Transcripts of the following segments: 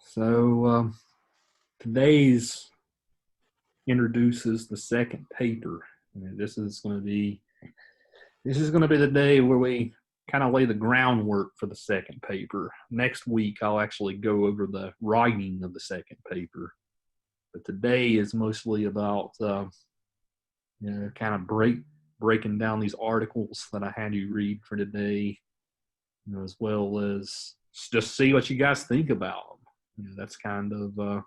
So today's introduces the second paper. This is going to be the day where we kind of lay the groundwork for the second paper. Next week, I'll actually go over the writing of the second paper. But today is mostly about kind of breaking down these articles that I had you read for today, as well as just see what you guys think about them. That's kind of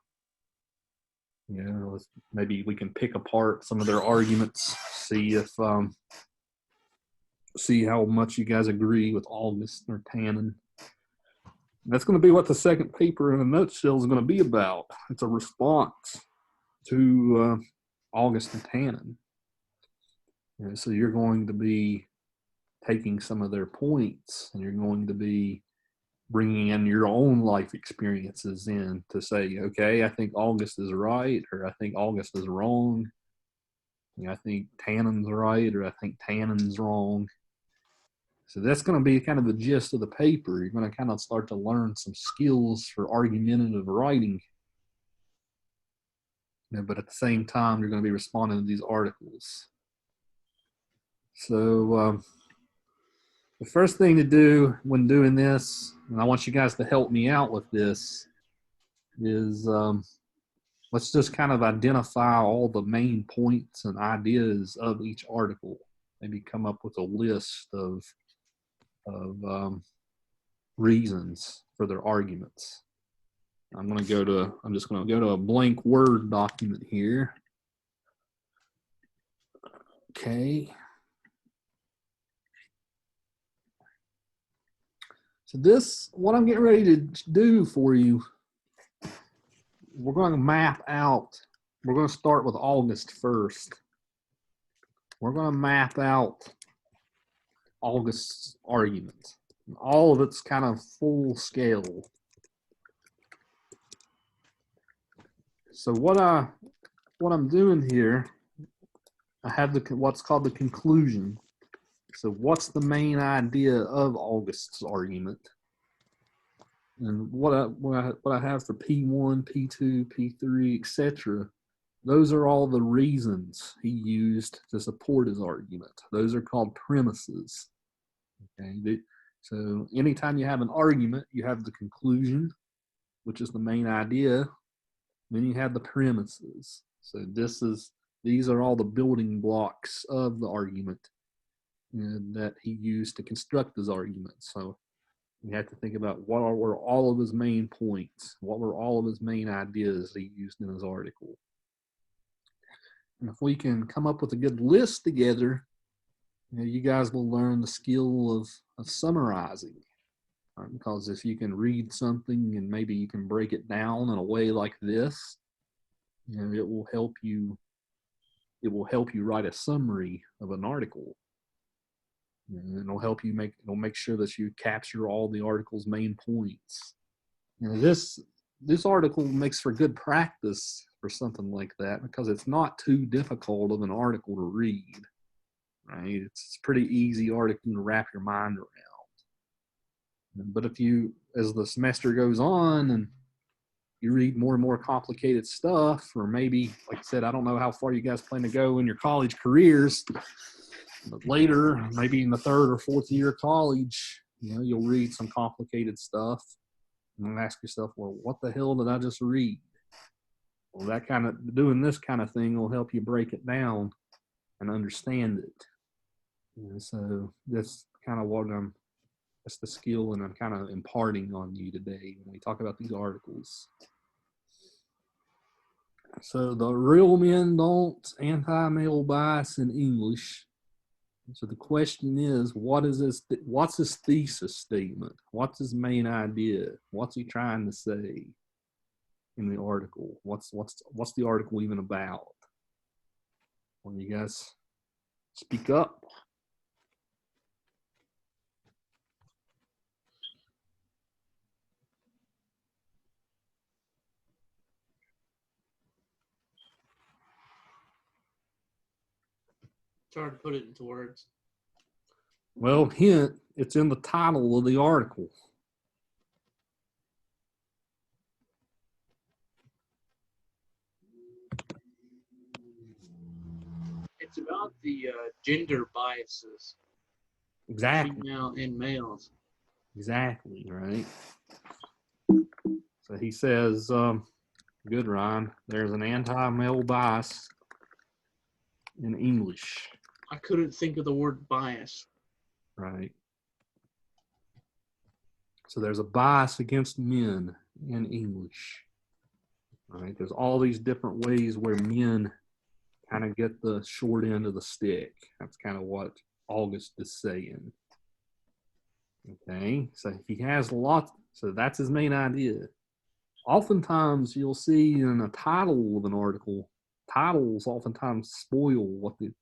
maybe we can pick apart some of their arguments, see how much you guys agree with August or Tannen. That's going to be what the second paper in a nutshell is going to be about. It's a response to August and Tannen. So you're going to be taking some of their points, and you're going to be bringing in your own life experiences in to say, okay, I think August is right, or I think August is wrong. I think Tannen's right, or I think Tannen's wrong. So that's going to be kind of the gist of the paper. You're going to kind of start to learn some skills for argumentative writing. But at the same time, you're going to be responding to these articles. So the first thing to do when doing this, and I want you guys to help me out with this, is let's just kind of identify all the main points and ideas of each article. Maybe come up with a list of reasons for their arguments. I'm just going to go to a blank Word document here. Okay. So what I'm getting ready to do for you, we're going to map out. We're going to start with August first. We're going to map out August's argument. All of it's kind of full scale. So what I'm doing here, I have what's called the conclusion. So what's the main idea of August's argument? And what I have for P1, P2, P3, etc. Those are all the reasons he used to support his argument. Those are called premises. Okay. So anytime you have an argument, you have the conclusion, which is the main idea. Then you have the premises. So these are all the building blocks of the argument that he used to construct his argument. So you have to think about what were all of his main points, what were all of his main ideas he used in his article. And if we can come up with a good list together, you guys will learn the skill of summarizing. Because if you can read something and maybe you can break it down in a way like this, it will help you write a summary of an article. And it'll make sure that you capture all the article's main points. This article makes for good practice for something like that because it's not too difficult of an article to read. Right? It's a pretty easy article to wrap your mind around. But as the semester goes on and you read more and more complicated stuff, or maybe, like I said, I don't know how far you guys plan to go in your college careers, but later, maybe in the third or fourth year of college, you'll read some complicated stuff and ask yourself, well, what the hell did I just read? Well, doing this kind of thing will help you break it down and understand it. So that's kind of that's the skill and I'm kind of imparting on you today when we talk about these articles. So the real men don't, anti-male bias in English. So the question is, what's his thesis statement? What's his main idea? What's he trying to say in the article? What's the article even about? Well, you guys speak up. It's hard to put it into words. Well, hint, it's in the title of the article. It's about the gender biases, Exactly. female and males. Exactly, right? So he says, good, Ryan, there's an anti-male bias in English, I couldn't think of the word bias. right? So there's a bias against men in English, right? There's all these different ways where men kind of get the short end of the stick. That's kind of what August is saying. Okay, so he has lots, so that's his main idea. Oftentimes you'll see in a title of an article, titles oftentimes spoil what the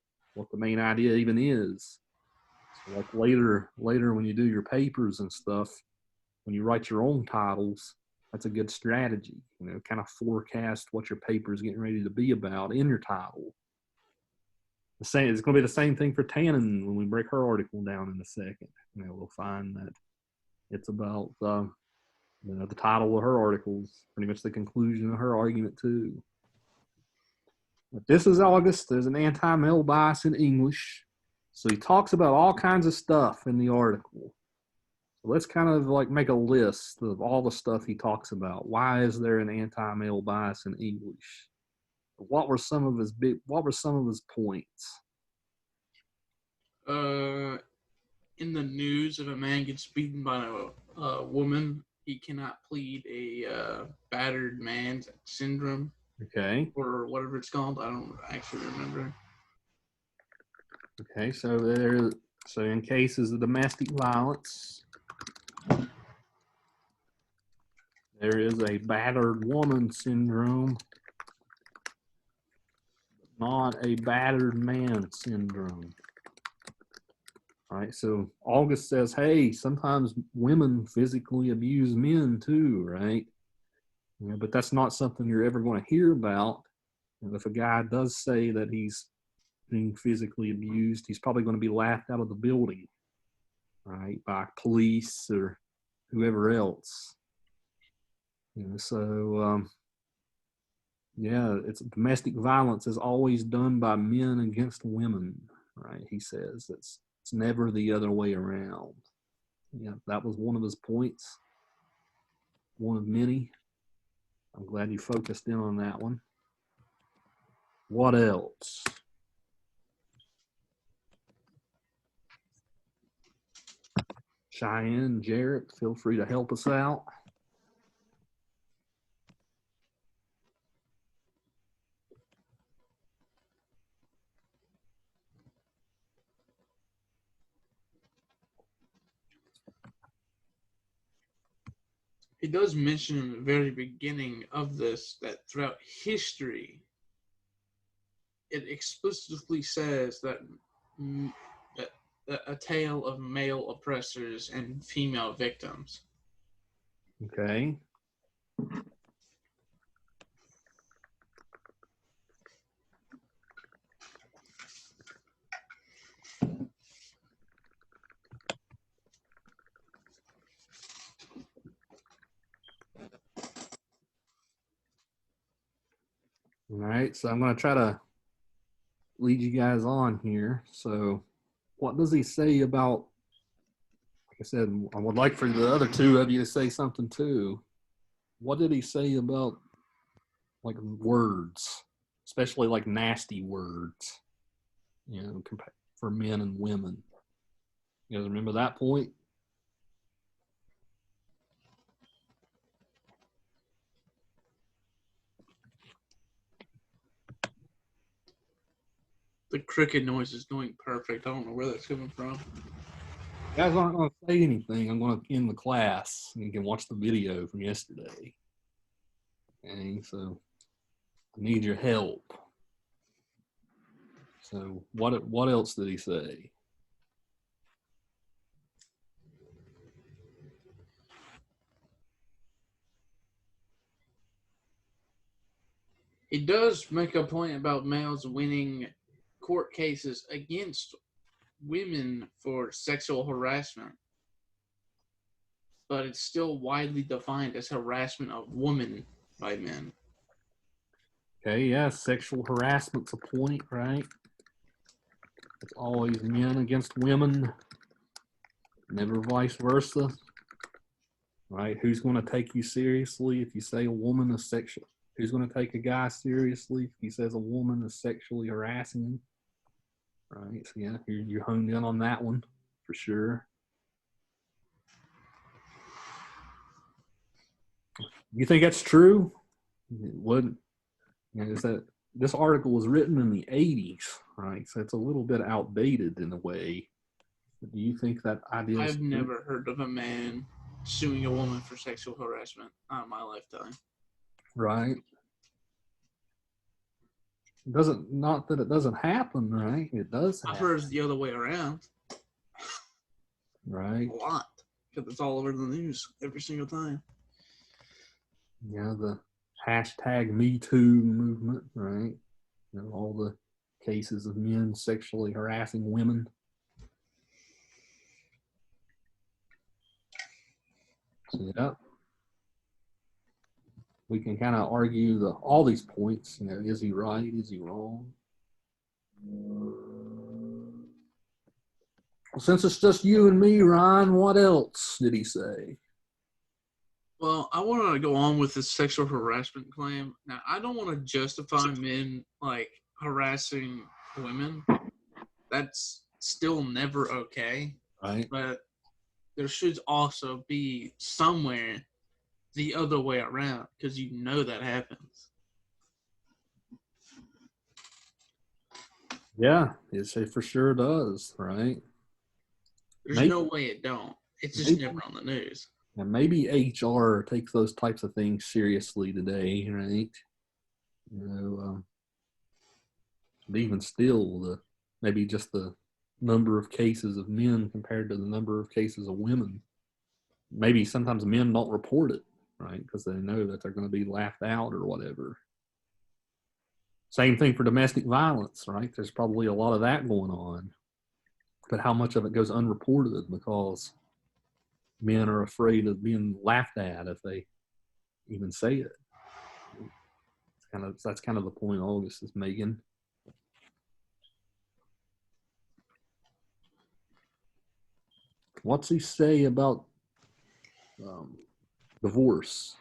main idea even is. So like later when you do your papers and stuff, when you write your own titles, that's a good strategy. Kind of forecast what your paper is getting ready to be about in your title. The same, it's going to be the same thing for Tannen when we break her article down in a second. We'll find that it's about the title of her article is pretty much the conclusion of her argument too. But this is August. There's an anti-male bias in English. So he talks about all kinds of stuff in the article. So let's kind of like make a list of all the stuff he talks about. Why is there an anti-male bias in English? What were some of his points? In the news, if a man gets beaten by a woman, he cannot plead a battered man syndrome. Okay. Or whatever it's called. I don't actually remember. Okay, so in cases of domestic violence, there is a battered woman syndrome, not a battered man syndrome. All right, so August says, hey, sometimes women physically abuse men too, right? But that's not something you're ever going to hear about. And if a guy does say that he's being physically abused, he's probably going to be laughed out of the building, right, by police or whoever else. It's domestic violence is always done by men against women, right? He says it's never the other way around. Yeah, that was one of his points, one of many. I'm glad you focused in on that one. What else? Cheyenne, Jarrett, feel free to help us out. He does mention in the very beginning of this that throughout history, it explicitly says that a tale of male oppressors and female victims. Okay. All right, so I'm going to try to lead you guys on here. So, what does he say about, like I said, I would like for the other two of you to say something too. What did he say about like words, especially like nasty words, for men and women? You guys remember that point? The cricket noise is going perfect. I don't know where that's coming from. You guys aren't going to say anything. I'm going to end the class and you can watch the video from yesterday. Okay, so I need your help. So what else did he say? He does make a point about males winning court cases against women for sexual harassment, but it's still widely defined as harassment of women by men. Okay, yeah, sexual harassment's a point, right? It's always men against women, never vice versa. Right? Who's going to take you seriously if you say a woman is sexual? Who's going to take a guy seriously if he says a woman is sexually harassing him? Right? So yeah, you honed in on that one for sure. You think that's true? It wouldn't. Is that this article was written in the 80s, right? So it's a little bit outdated in a way. But do you think that idea is I've true? never heard of a man suing a woman for sexual harassment in my lifetime. Right? It doesn't, not that it doesn't happen, right? It does I've happen. heard it's the other way around Right? a lot because it's all over the news every single time. Yeah, the hashtag Me Too movement, right? You know, all the cases of men sexually harassing women. So, yeah, we can kind of argue all these points. You know, is he right? Is he wrong? Since it's just you and me, Ryan, what else did he say? Well, I want to go on with this sexual harassment claim. Now, I don't want to justify men like harassing women. That's still never okay. Right? But there should also be somewhere the other way around because you know that happens. Yeah, it for sure does, right? There's Maybe, no way it don't. It's just never on the news. and maybe HR takes those types of things seriously today, right? You know, but even still, maybe just the number of cases of men compared to the number of cases of women. Maybe sometimes men don't report it, right? Because they know that they're going to be laughed out or whatever. Same thing for domestic violence, right? There's probably a lot of that going on. But how much of it goes unreported because men are afraid of being laughed at if they even say it. That's kind of the point August is making. What's he say about divorce?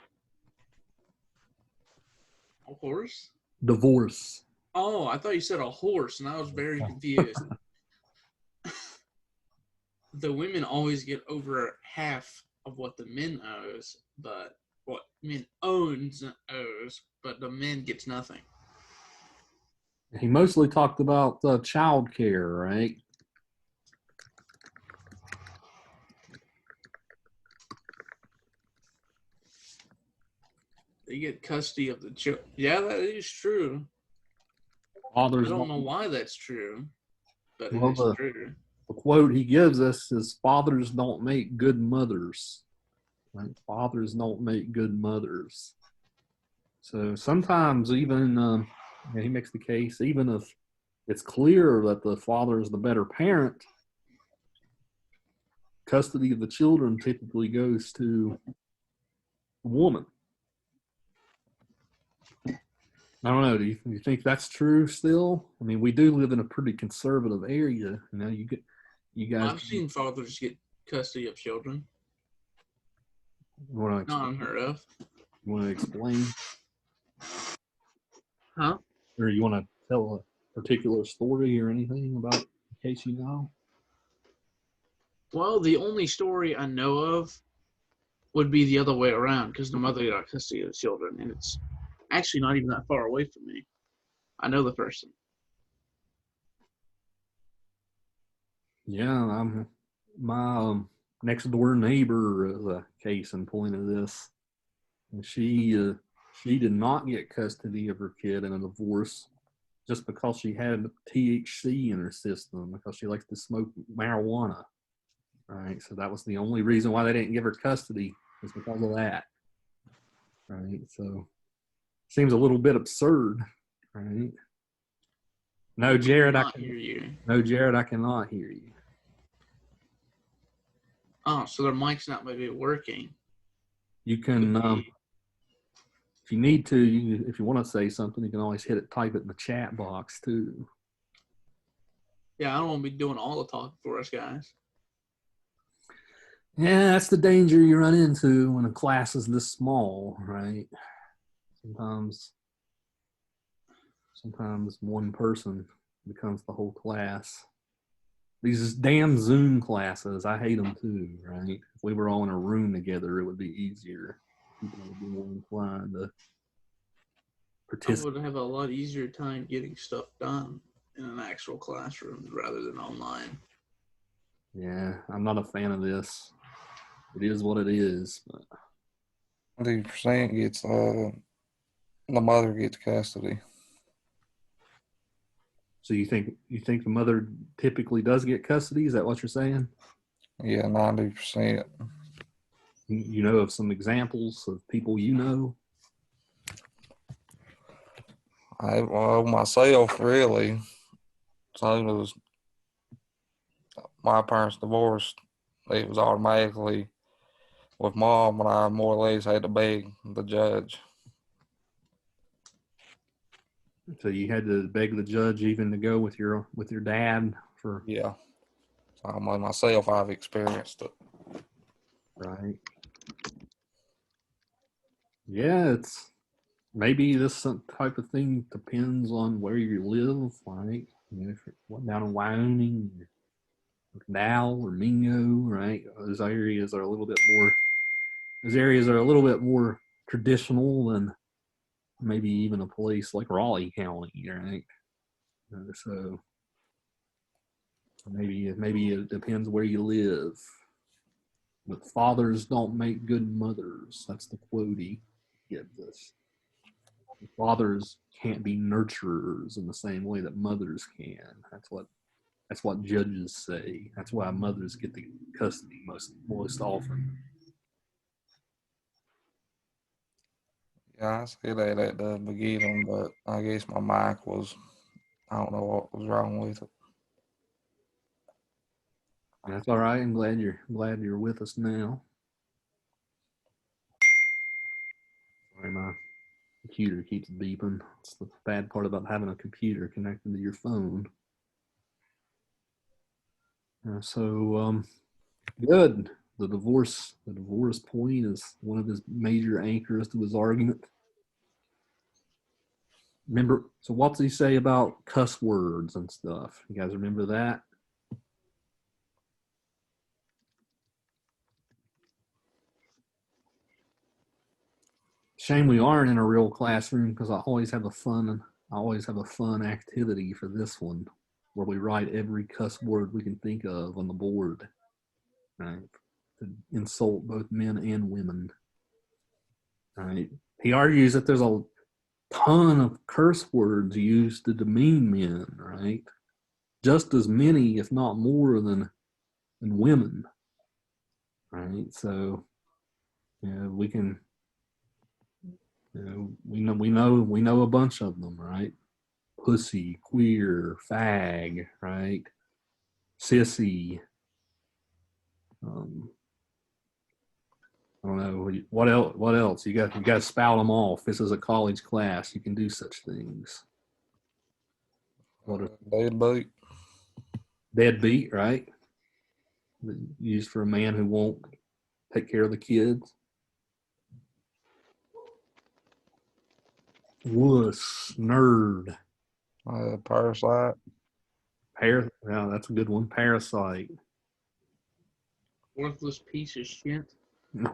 A horse? Divorce. Oh, I thought you said a horse, and I was very confused. The women always get over half of what the men owes, but what men owns but the men gets nothing. He mostly talked about child care, right? They get custody of the children. Yeah, that is true. Fathers I don't know why that's true, but it well, is true. the quote he gives us is fathers don't make good mothers. Right? Fathers don't make good mothers. So sometimes even he makes the case, even if it's clear that the father is the better parent, custody of the children typically goes to the woman. I don't know. Do you think that's true still? I mean, we do live in a pretty conservative area. You know, you guys. I've seen fathers get custody of children. Want Not unheard of. You want to explain? Huh? Or you want to tell a particular story or anything about in case you know? Well, the only story I know of would be the other way around because the mother got custody of the children, and it's actually not even that far away from me. I know the person. Yeah, my next door neighbor is a case in point of this. And she did not get custody of her kid in a divorce just because she had THC in her system because she likes to smoke marijuana. Right, so that was the only reason why they didn't give her custody was because of that. Right, so seems a little bit absurd. Right. No, Jared, I cannot hear you. No, Jared, I cannot hear you. Oh, so their mic's not maybe working. You can, if you need to, if you want to say something, you can always type it in the chat box too. Yeah, I don't want to be doing all the talking for us guys. Yeah, that's the danger you run into when a class is this small, right? Sometimes, sometimes one person becomes the whole class. These damn Zoom classes, I hate them too, right? If we were all in a room together, it would be easier. People would be more inclined to I participate. would have a lot easier time getting stuff done in an actual classroom rather than online. Yeah, I'm not a fan of this. It is what it is. But 100% gets the mother gets custody. so you think the mother typically does get custody? Is that what you're saying? Yeah, 90%. You know of some examples of people you know? Well, myself really. So it was my parents divorced. It was automatically with mom, and I more or less had to beg the judge. So you had to beg the judge even to go with your dad for Yeah. So I'm like myself, I've experienced it. right. Yeah, it's maybe this type of thing depends on where you live, right? You know, if you're down in Wyoming, Dow or Mingo, right? Those areas are a little bit more. Those areas are a little bit more traditional than maybe even a place like Raleigh County, right? So maybe it depends where you live. But fathers don't make good mothers. That's the quote he gives us. Fathers can't be nurturers in the same way that mothers can. That's what judges say. That's why mothers get the custody most often. Yeah, I said that at the beginning, but I guess my mic was, I don't know what was wrong with it. That's all right. I'm glad you're with us now. Sorry, my computer keeps beeping. It's the bad part about having a computer connected to your phone. So good. The divorce point is one of his major anchors to his argument. Remember, so what does he say about cuss words and stuff? You guys remember that? Shame we aren't in a real classroom because I always have a fun activity for this one where we write every cuss word we can think of on the board, right? To insult both men and women. Right? He argues that there's a ton of curse words used to demean men, right? Just as many, if not more, than women, right? So, we can, we know a bunch of them, right? Pussy, queer, fag, right? Sissy. Um, I don't know what else. What else? You got to spout them off. This is a college class. You can do such things. What a Deadbeat. deadbeat, right? Used for a man who won't take care of the kids. Wuss, nerd, Parasite. yeah, that's a good one. Parasite, Worthless piece of shit.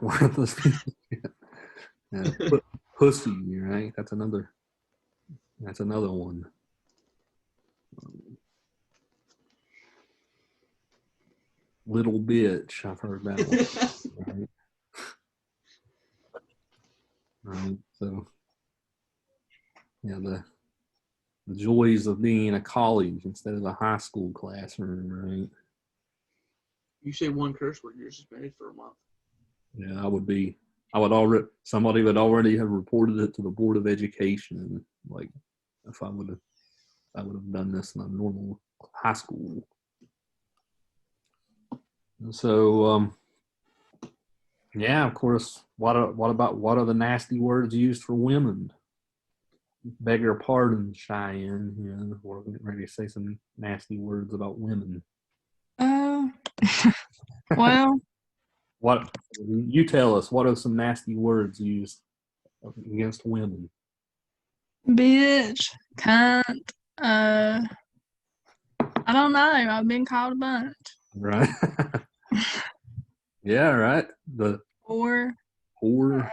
worthless piece of shit. Yeah, pussy, right? That's another. That's another one. Little bitch, I've heard that one. Right, right. So, yeah, the joys of being in a college instead of a high school classroom, right? You say one curse word, you're suspended for a month. Yeah, somebody would already have reported it to the Board of Education. Like, if I would have done this in a normal high school. So, yeah, of course. What are the nasty words used for women? beg your pardon, Cheyenne. We're getting ready to say some nasty words about women. Well, What you tell us? What are some nasty words used against women? bitch, cunt, I don't know. I've been called a bunch. Right? Yeah, right. The Or, whore,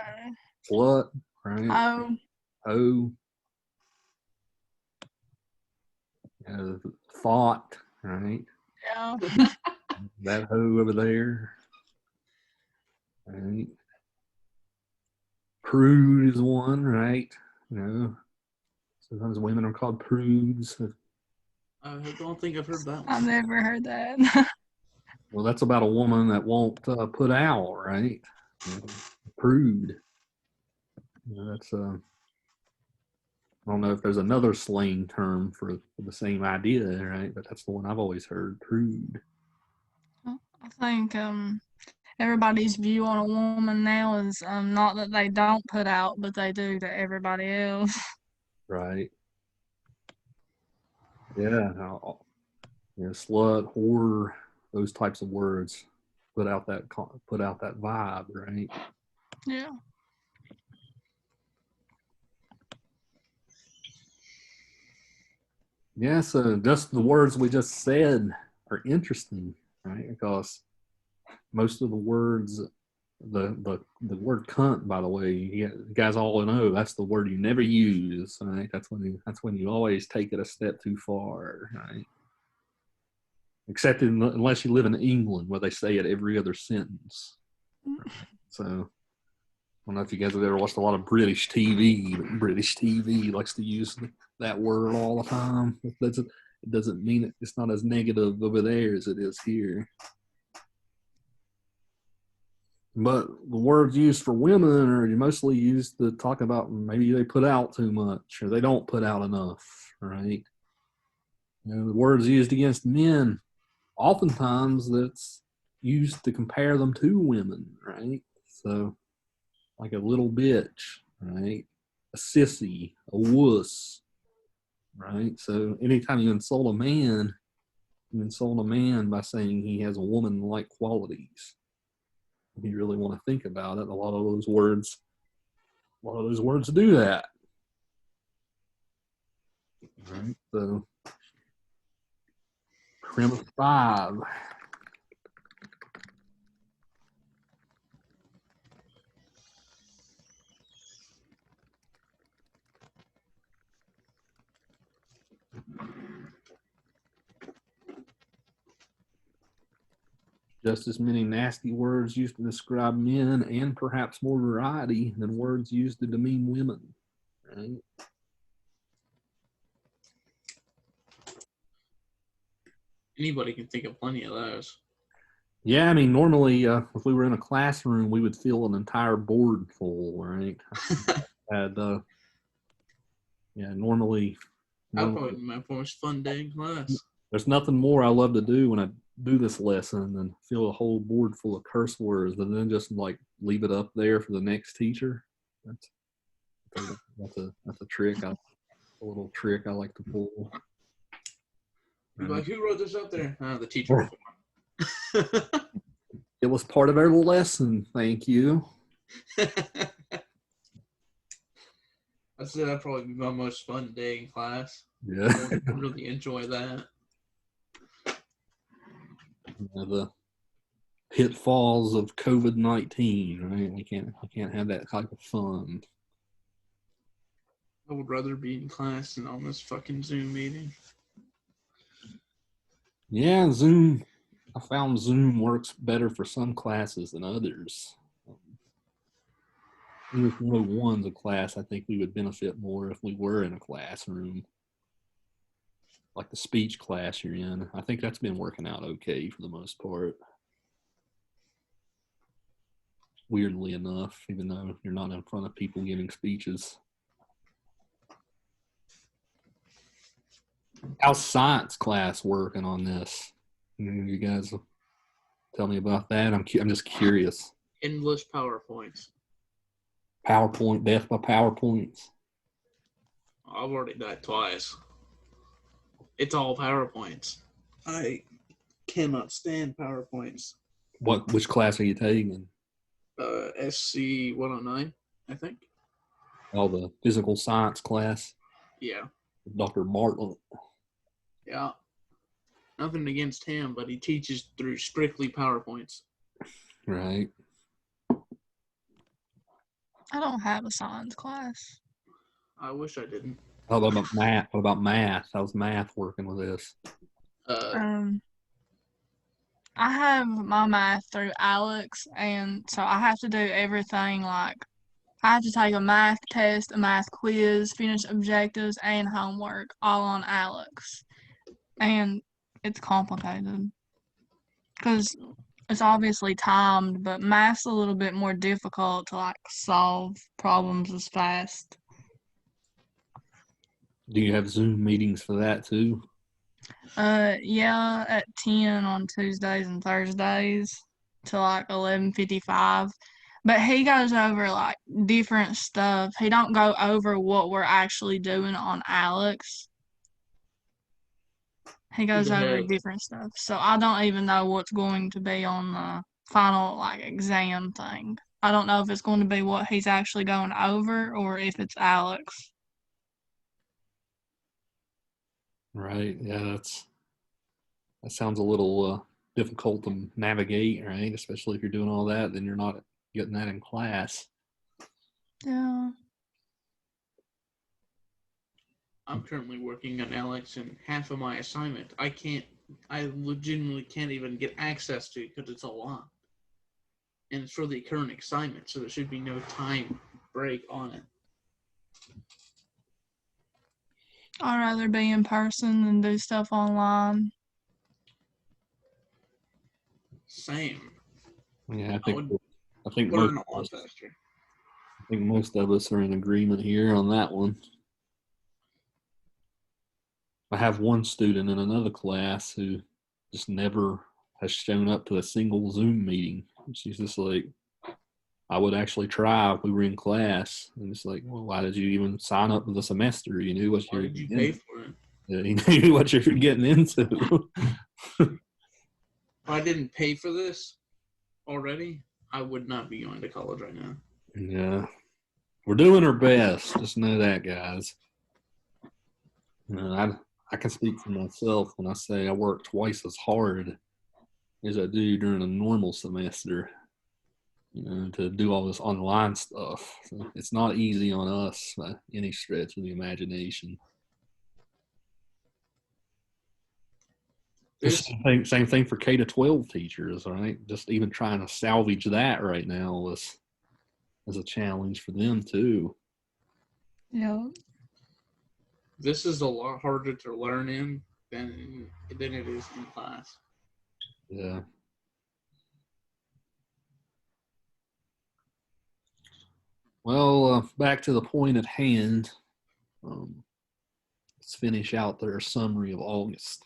slut, right? oh, Hoe, thought, right? yeah. That hoe over there, right? Prude is one, right? Sometimes women are called prudes. I don't think I've heard that I've one. never heard that. Well, that's about a woman that won't put out, right? Prude. That's I don't know if there's another slang term for the same idea, right? But that's the one I've always heard, prude. I think everybody's view on a woman now is not that they don't put out, but they do to everybody else. Right. Yeah. Slut, whore, those types of words put out that vibe, right? Yeah. Yeah, so just the words we just said are interesting, right? Because most of the words, the word cunt, by the way, you guys all know that's the word you never use, right? That's when you always take it a step too far, right? Except unless you live in England where they say it every other sentence. Right? So I don't know if you guys have ever watched a lot of British TV, but British TV likes to use that word all the time. It doesn't mean it's not as negative over there as it is here. But the words used for women are mostly used to talk about maybe they put out too much or they don't put out enough, right? The words used against men, oftentimes that's used to compare them to women, right? So, like a little bitch, right? A sissy, a wuss, right? So, anytime you insult a man by saying he has a woman-like qualities. If you really want to think about it, a lot of those words do that. Right? So, premise 5. Just as many nasty words used to describe men, and perhaps more variety than words used to demean women. Right? Anybody can think of plenty of those. Yeah, I mean, normally if we were in a classroom, we would fill an entire board full, right? And normally, That'd probably be my most fun day in class. there's nothing more I love to do when I do this lesson than fill a whole board full of curse words and then just like leave it up there for the next teacher. That's a trick. A little trick I like to pull. You're like, who wrote this up there? The teacher. It was part of our lesson. Thank you. I said that'd probably be my most fun day in class. Yeah. I really enjoy that. The pitfalls of COVID-19, right? We can't have that type of fun. I would rather be in class than on this fucking Zoom meeting. Yeah, Zoom. I found Zoom works better for some classes than others. Even if 101's a class, I think we would benefit more if we were in a classroom. Like the speech class you're in. I think that's been working out okay for the most part. Weirdly enough, even though you're not in front of people giving speeches. How's science class working on this? You guys tell me about that. I'm just curious. Endless PowerPoints. PowerPoint, death by PowerPoints. I've already died twice. It's all PowerPoints. I cannot stand PowerPoints. Which class are you taking? SC 109, I think. Oh, the physical science class. Yeah. Dr. Martin. Yeah. Nothing against him, but he teaches through strictly PowerPoints. Right. I don't have a science class. I wish I didn't. How about math? What about math? How's math working with this? I have my math through Alex, and so I have to do everything like I have to take a math test, a math quiz, finish objectives, and homework all on Alex. And it's complicated because it's obviously timed, but math's a little bit more difficult to like solve problems as fast. Do you have Zoom meetings for that too? Yeah, at 10 on Tuesdays and Thursdays to like 11:55. But he goes over like different stuff. He don't go over what we're actually doing on Alex. He goes over different stuff. So I don't even know what's going to be on the final like exam thing. I don't know if it's going to be what he's actually going over or if it's Alex. Right. Yeah, that sounds a little difficult to navigate, right? Especially if you're doing all that, then you're not getting that in class. Yeah. I'm currently working on Alex, and half of my assignment I legitimately can't even get access to because it's a lot. And it's for the current assignment, so there should be no time break on it. I'd rather be in person than do stuff online. Same. Yeah, I think Learn a lot faster. I think most of us are in agreement here on that one. I have one student in another class who just never has shown up to a single Zoom meeting. She's just like, I would actually try if we were in class. And it's like, well, why did you even sign up for the semester? You knew what Why did you pay for it? You knew what you're getting into. If I didn't pay for this already, I would not be going to college right now. Yeah. We're doing our best. Just know that, guys. I can speak for myself when I say I work twice as hard as I do during a normal semester, to do all this online stuff. So it's not easy on us by any stretch of the imagination. Same thing for K-12 teachers, right? Just even trying to salvage that right now is a challenge for them too. Yeah. This is a lot harder to learn in than it is in class. Yeah. Well, back to the point at hand. Let's finish out their summary of August.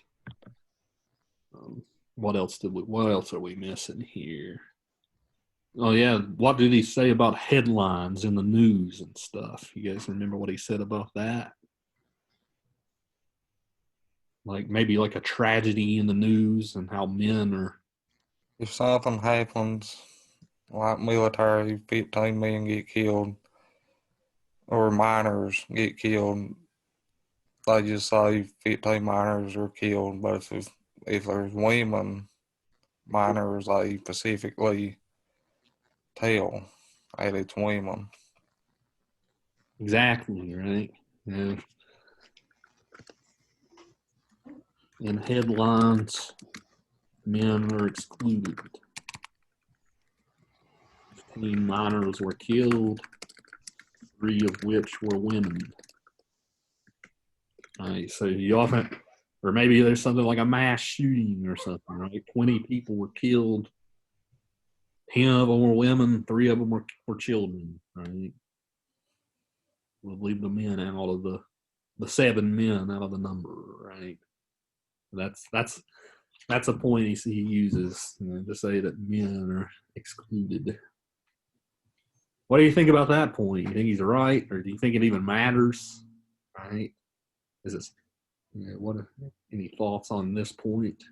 What else are we missing here? Oh yeah, what did he say about headlines in the news and stuff? You guys remember what he said about that? Like maybe like a tragedy in the news and how men are. If something happens, like military, 15 men get killed, or minors get killed, they just say 15 minors are killed. But if there's women, minors, they specifically tell that it's women. Exactly, right? Yeah. In headlines, men are excluded. 15 minors were killed, 3 of which were women. Right, so you often, or maybe there's something like a mass shooting or something, right? 20 people were killed, 10 of them were women, 3 of them were children, right? We'll leave the men out of the 7 men out of the number, right? That's a point he uses, to say that men are excluded. What do you think about that point? You think he's right, or do you think it even matters? right? Is it? What? Any thoughts on this point?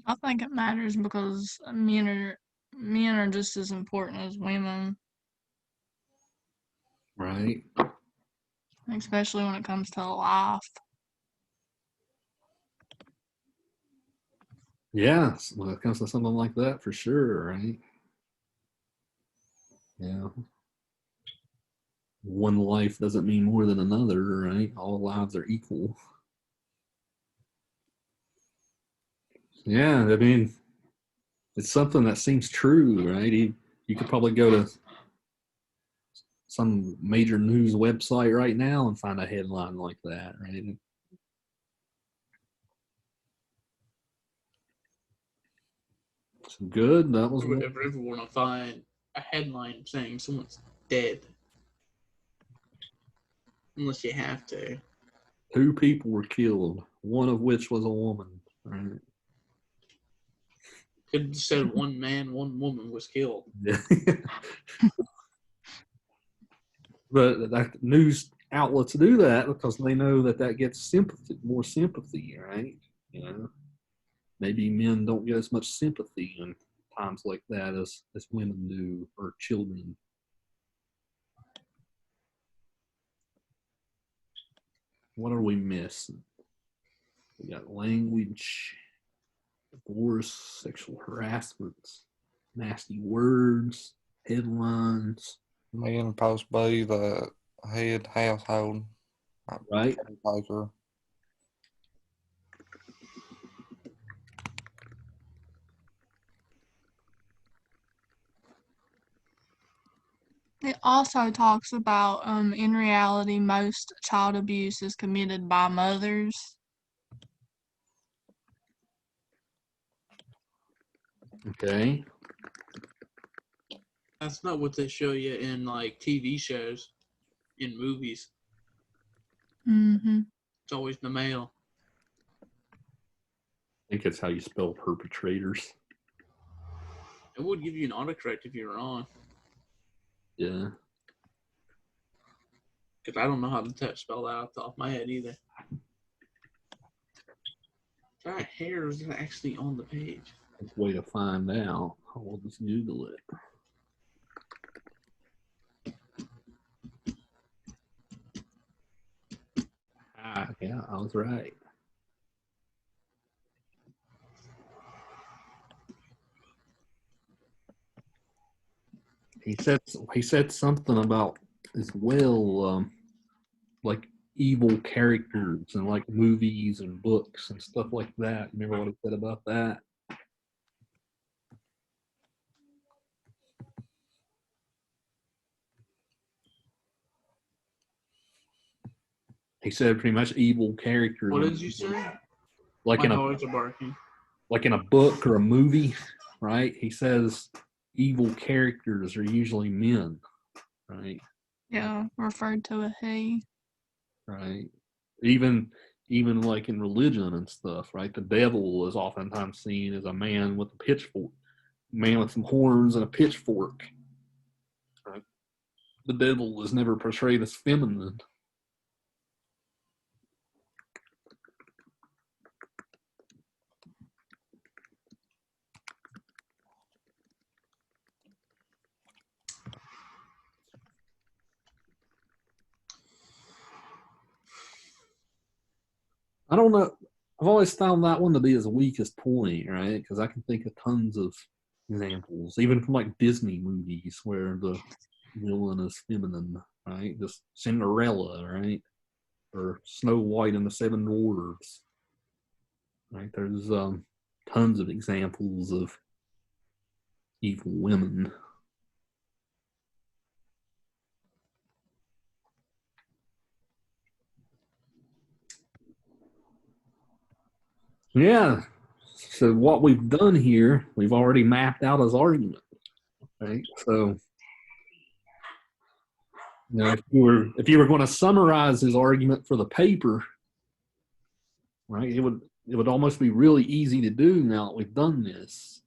I think it matters because men are just as important as women, Right. especially when it comes to life. Yeah, when it comes to something like that, for sure, right? Yeah. One life doesn't mean more than another, right? All lives are equal. Yeah, I mean, it's something that seems true, right? You could probably go to some major news website right now and find a headline like that, right? So good. That was Who would ever want to find a headline saying someone's dead? Unless you have to. 2 people were killed, one of which was a woman, right? Could have said one man, one woman was killed. Yeah. But that news outlets do that because they know that gets sympathy, more sympathy, right? You know, maybe men don't get as much sympathy in times like that as women do, or children. What are we missing? We got language, divorce, sexual harassment, nasty words, headlines, Men supposed to be the head household right? caretaker. It also talks about, in reality, most child abuse is committed by mothers. Okay. That's not what they show you in like TV shows, in movies. Mm-hmm. It's always the male. I think that's how you spell perpetrators. It would give you an autocorrect if you're wrong. Yeah. Because I don't know how to spell that off the top of my head either. That hair is actually on the page. That's a way to find out. We'll just Google it. Yeah, I was right. He said something about as well, like evil characters and like movies and books and stuff like that. Remember what he said about that? He said pretty much evil characters. What did you say? Like My in a dogs are barking. like in a book or a movie, right? He says evil characters are usually men, right? Yeah, referred to a he. Right. Even like in religion and stuff, right? The devil is oftentimes seen as a man with a pitchfork, man with some horns and a pitchfork. Right? The devil is never portrayed as feminine. I don't know. I've always found that one to be his weakest point, right? Because I can think of tons of examples, even from like Disney movies where the villain is feminine, right? Just Cinderella, right? Or Snow White and the Seven Dwarfs, right? There's tons of examples of evil women. Yeah. So what we've done here, we've already mapped out his argument, right? So if you were going to summarize his argument for the paper, right, it would almost be really easy to do now that we've done this.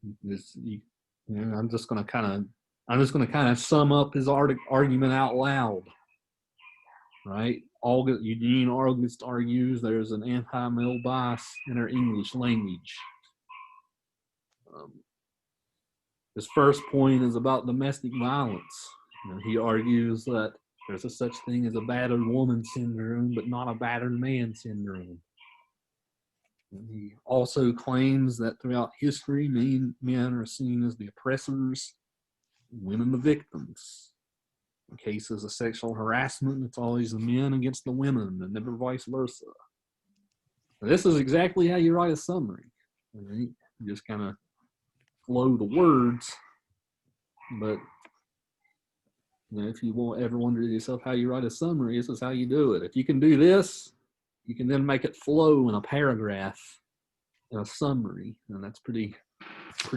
I'm just going to kind of sum up his argument out loud, right? Eugene August argues there's an anti-male bias in our English language. His first point is about domestic violence. He argues that there's a such thing as a battered woman syndrome, but not a battered man syndrome. And he also claims that throughout history, men are seen as the oppressors, women the victims. In cases of sexual harassment, it's always the men against the women, and never vice versa. Now, this is exactly how you write a summary. Right? You just kind of flow the words, but if you won't ever wonder to yourself how you write a summary, this is how you do it. If you can do this, you can then make it flow in a paragraph, in a summary, and that's pretty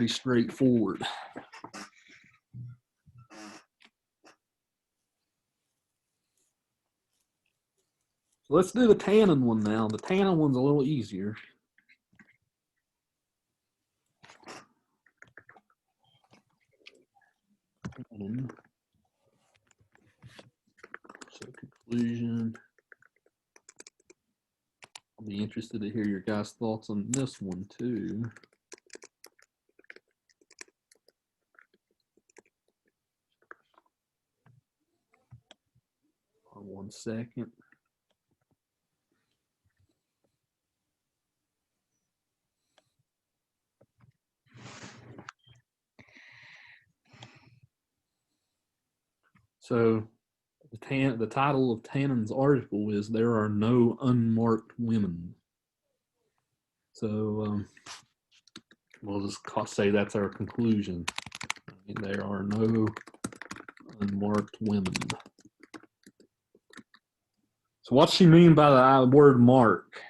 straightforward. So let's do the tannin one now. The tannin one's a little easier. So conclusion. I'll be interested to hear your guys' thoughts on this one too. Hold on 1 second. So the title of Tannen's article is "There Are No Unmarked Women." So we'll just say that's our conclusion. There are no unmarked women. So what's she mean by the word mark?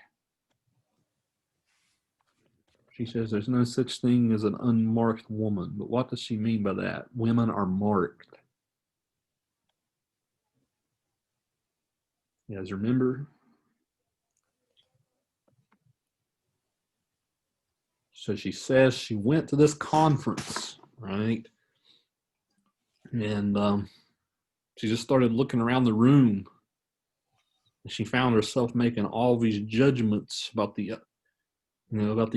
She says there's no such thing as an unmarked woman. But what does she mean by that? Women are marked. You guys remember? So she says she went to this conference, right? And she just started looking around the room. She found herself making all these judgments about the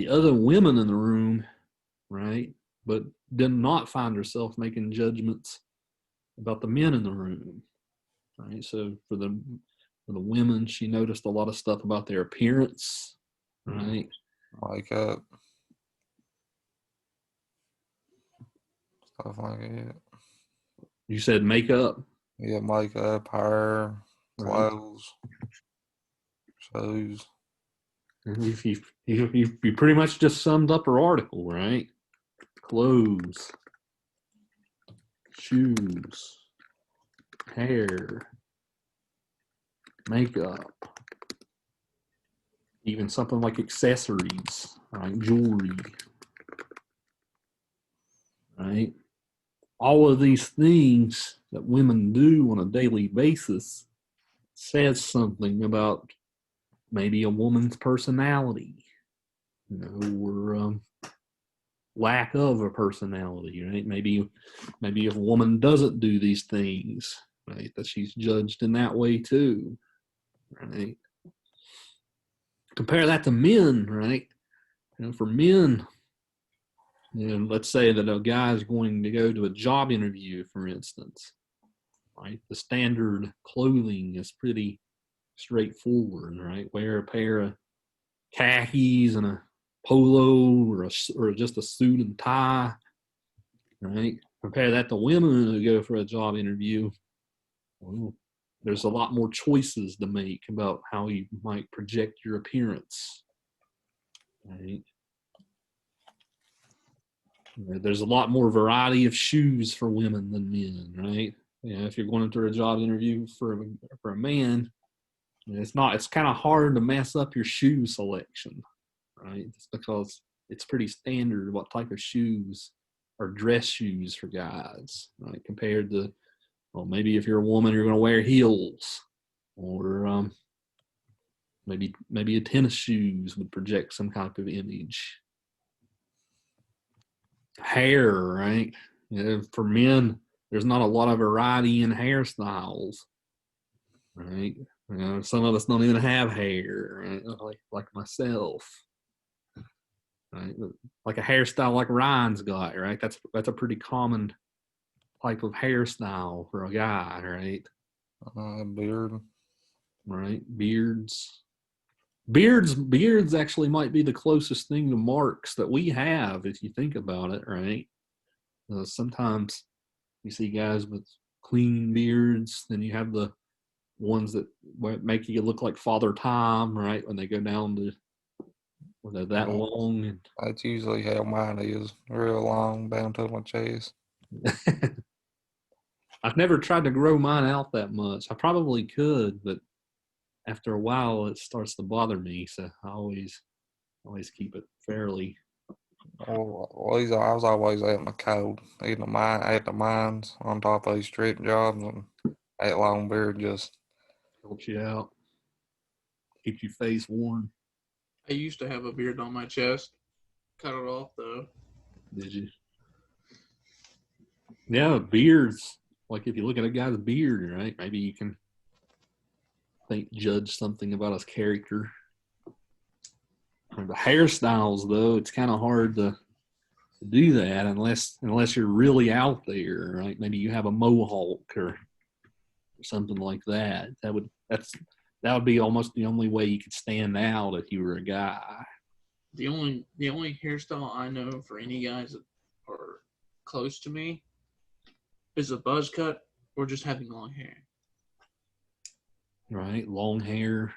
other women in the room, right? But did not find herself making judgments about the men in the room, right? So for the women, she noticed a lot of stuff about their appearance, right? Makeup. Stuff like that. You said makeup? Yeah, makeup, hair, clothes, shoes. You pretty much just summed up her article, right? Clothes, shoes, hair, makeup, even something like accessories, right? Jewelry, right? All of these things that women do on a daily basis says something about maybe a woman's personality, or lack of a personality, right? Maybe if a woman doesn't do these things, right, that she's judged in that way too, right? Compare that to men, right? For men, let's say that a guy is going to go to a job interview, for instance, right? The standard clothing is pretty straightforward, right? Wear a pair of khakis and a polo or just a suit and tie, right? Compare that to women who go for a job interview. Well, there's a lot more choices to make about how you might project your appearance, right? There's a lot more variety of shoes for women than men, right? If you're going through a job interview for a man, it's kind of hard to mess up your shoe selection, right? It's because it's pretty standard what type of shoes are dress shoes for guys, right? Compared to, well, maybe if you're a woman, you're going to wear heels, or maybe a tennis shoes would project some type of image. Hair, right? For men, there's not a lot of variety in hairstyles, right? You know, some of us don't even have hair, right? Like myself. Right? Like a hairstyle like Ryan's got, right? That's a pretty common type of hairstyle for a guy, right? Beard. Right? Beards actually might be the closest thing to marks that we have if you think about it, right? Sometimes you see guys with clean beards, then you have the ones that make you look like Father Time, right? When they go down to when they're that long. And That's usually how mine is, real long, down to my chest. I've never tried to grow mine out that much. I probably could, but after a while it starts to bother me. So I always keep it fairly. Well, I was always out in the cold, at the mines, on top of these strip jobs, and that long beard just Helps you out. Keeps your face warm. I used to have a beard on my chest. Cut it off though. Did you? Yeah, beards. Like if you look at a guy's beard, right? Maybe you can judge something about his character. And the hairstyles, though, it's kind of hard to do that unless you're really out there, right? Maybe you have a mohawk or something like that. That would be almost the only way you could stand out if you were a guy. The only hairstyle I know for any guys that are close to me is a buzz cut or just having long hair. Right, long hair.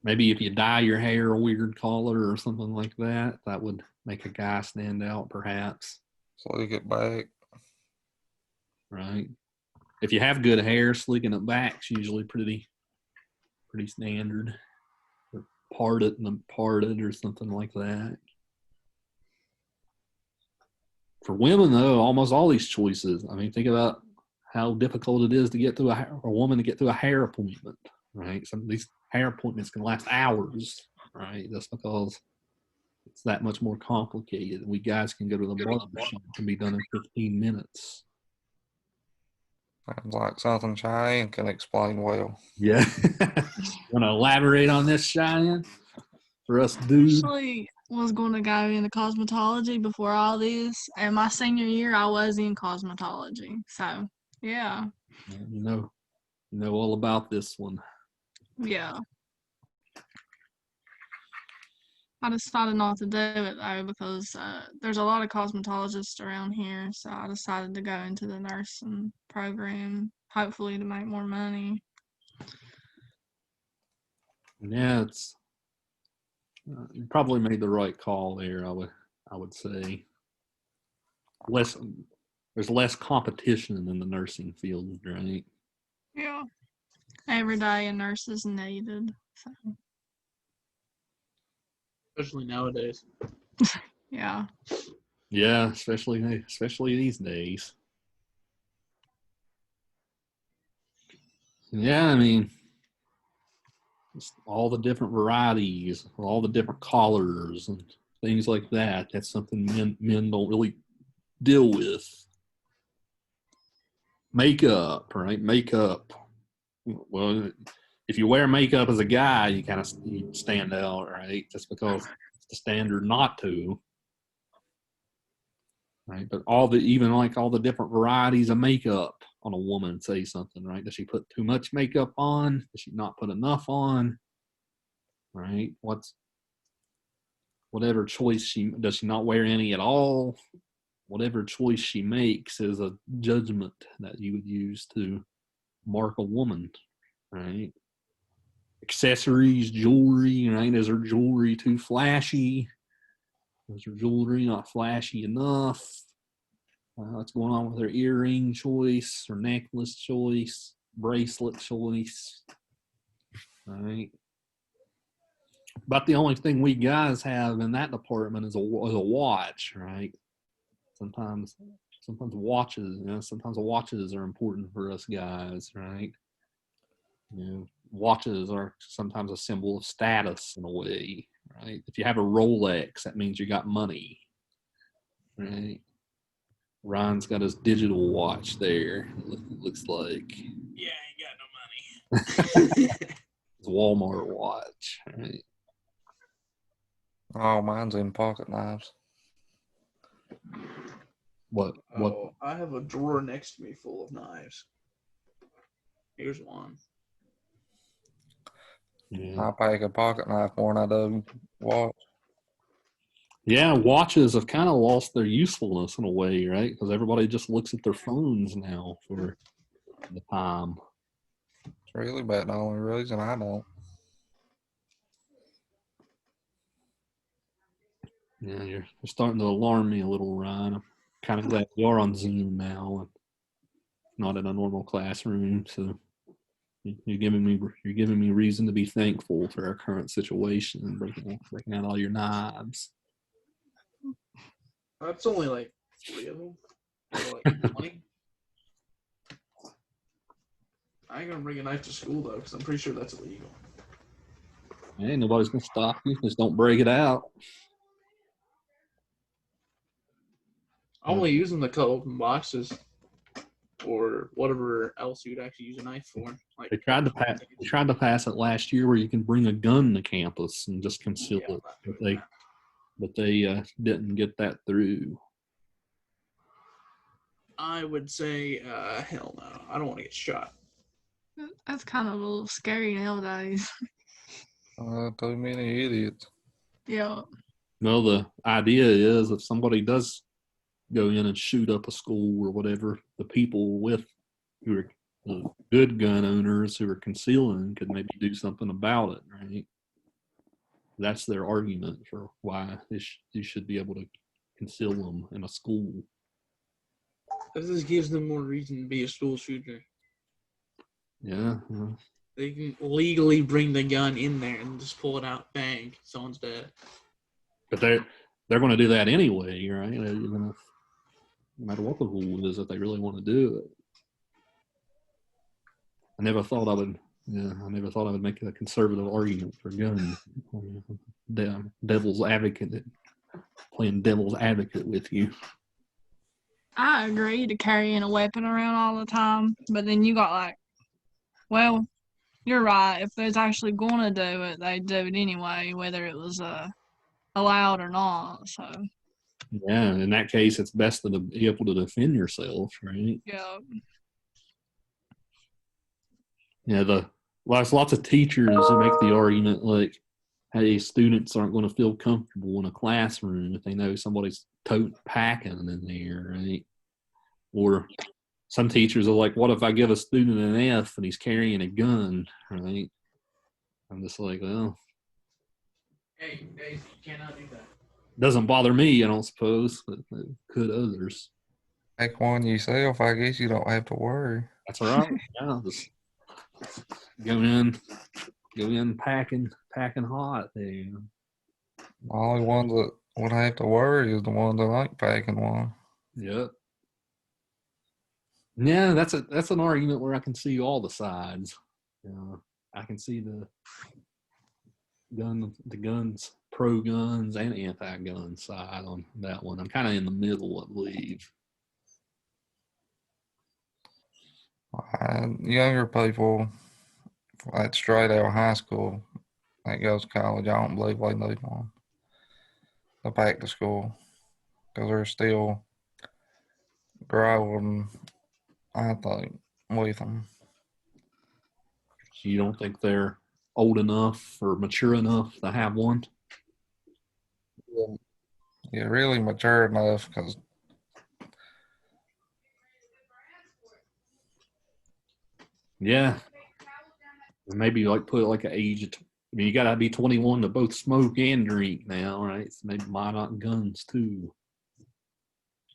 Maybe if you dye your hair a weird color or something like that, that would make a guy stand out, perhaps. slick it back. Right. If you have good hair, slicking it back's usually pretty standard. Or parted or something like that. For women, though, almost all these choices. I mean, think about how difficult it is to get to a woman to get to a hair appointment, right? Some of these hair appointments can last hours, right? That's because it's that much more complicated. We guys can go to the barber shop and be done in 15 minutes. Sounds like something Cheyenne can explain well. Yeah. Want to elaborate on this, Cheyenne? For us dudes? Actually, was going to go into cosmetology before all this, and my senior year I was in cosmetology. So, yeah. You know all about this one. Yeah. I decided not to do it though because there's a lot of cosmetologists around here, so I decided to go into the nursing program, hopefully to make more money. Yeah, it's you probably made the right call there. I would say there's less competition in the nursing field, right? Yeah. Every day a nurse is needed. So, Especially nowadays. yeah. Yeah, especially these days. Yeah, I mean, just all the different varieties, all the different colors and things like that. That's something men don't really deal with. Makeup, right? Makeup. Well, if you wear makeup as a guy, you stand out, right? Just because it's the standard not to. Right, but all the different varieties of makeup on a woman say something, right? Does she put too much makeup on? Does she not put enough on? Right? Whatever choice does she not wear any at all? Whatever choice she makes is a judgment that you would use to mark a woman, right? Accessories, jewelry, right? Is her jewelry too flashy? Is her jewelry not flashy enough? What's going on with her earring choice, her necklace choice, bracelet choice? All right. But the only thing we guys have in that department is a watch, right? Sometimes watches, sometimes watches are important for us guys, right? Watches are sometimes a symbol of status in a way, right? If you have a Rolex, that means you got money, right? Ryan's got his digital watch there, it looks like. Yeah, I ain't got no money. It's a Walmart watch. Right? Oh, mine's in pocket knives. What? Oh, I have a drawer next to me full of knives. Here's one. Yeah. I pack a pocket knife more than I do watch. Yeah, watches have kind of lost their usefulness in a way, right? Because everybody just looks at their phones now for the time. It's really about the only reason I don't. Yeah, you're starting to alarm me a little, Ryan. I'm kind of glad you are on Zoom now and not in a normal classroom. So you're giving me reason to be thankful for our current situation and breaking out all your knives. That's only like 3 of them. Or like 20. I ain't gonna bring a knife to school though, because I'm pretty sure that's illegal. Hey, nobody's gonna stop you. Just don't break it out. I only use them to cut open boxes or whatever else you'd actually use a knife for. Like They tried to pass it last year where you can bring a gun to campus and just conceal Yeah, it. But they didn't get that through. I would say, hell no. I don't want to get shot. That's kind of a little scary nowadays. Too many idiots. Yeah. Well, the idea is if somebody does go in and shoot up a school or whatever, the people who are good gun owners who are concealing could maybe do something about it, right? That's their argument for why you should be able to conceal them in a school. This gives them more reason to be a school shooter. Yeah. They can legally bring the gun in there and just pull it out, bang, someone's dead. But they're going to do that anyway, right? No matter what the rule is, if they really want to do it. I never thought I would make a conservative argument for guns. Devil's advocate, playing devil's advocate with you. I agree to carrying a weapon around all the time, but then you got like, well, you're right. If they're actually going to do it, they do it anyway, whether it was allowed or not. So Yeah, in that case, it's best to be able to defend yourself, right? yeah, Yeah, there's lots of teachers who make the argument like, hey, students aren't going to feel comfortable in a classroom if they know somebody's packing in there, right? Or some teachers are like, what if I give a student an F and he's carrying a gun, right? I'm just like, well, Hey, Daisy, you cannot do that. doesn't bother me, I don't suppose, but it could others. Make one yourself, I guess you don't have to worry. That's all right. Yeah, just go in packing hot there. The only ones that would have to worry is the ones that ain't packing one. Yep. Yeah, that's an argument where I can see all the sides. I can see the guns, pro guns and anti-gun side on that one. I'm kind of in the middle, I believe. Younger people, like straight out of high school, that goes to college, I don't believe they need one. They pack to school because they're still growing, I think, with them. You don't think they're old enough or mature enough to have one? Yeah, really mature enough because Yeah. Maybe like put like an age. I mean, you got to be 21 to both smoke and drink now, right? So maybe why not guns too?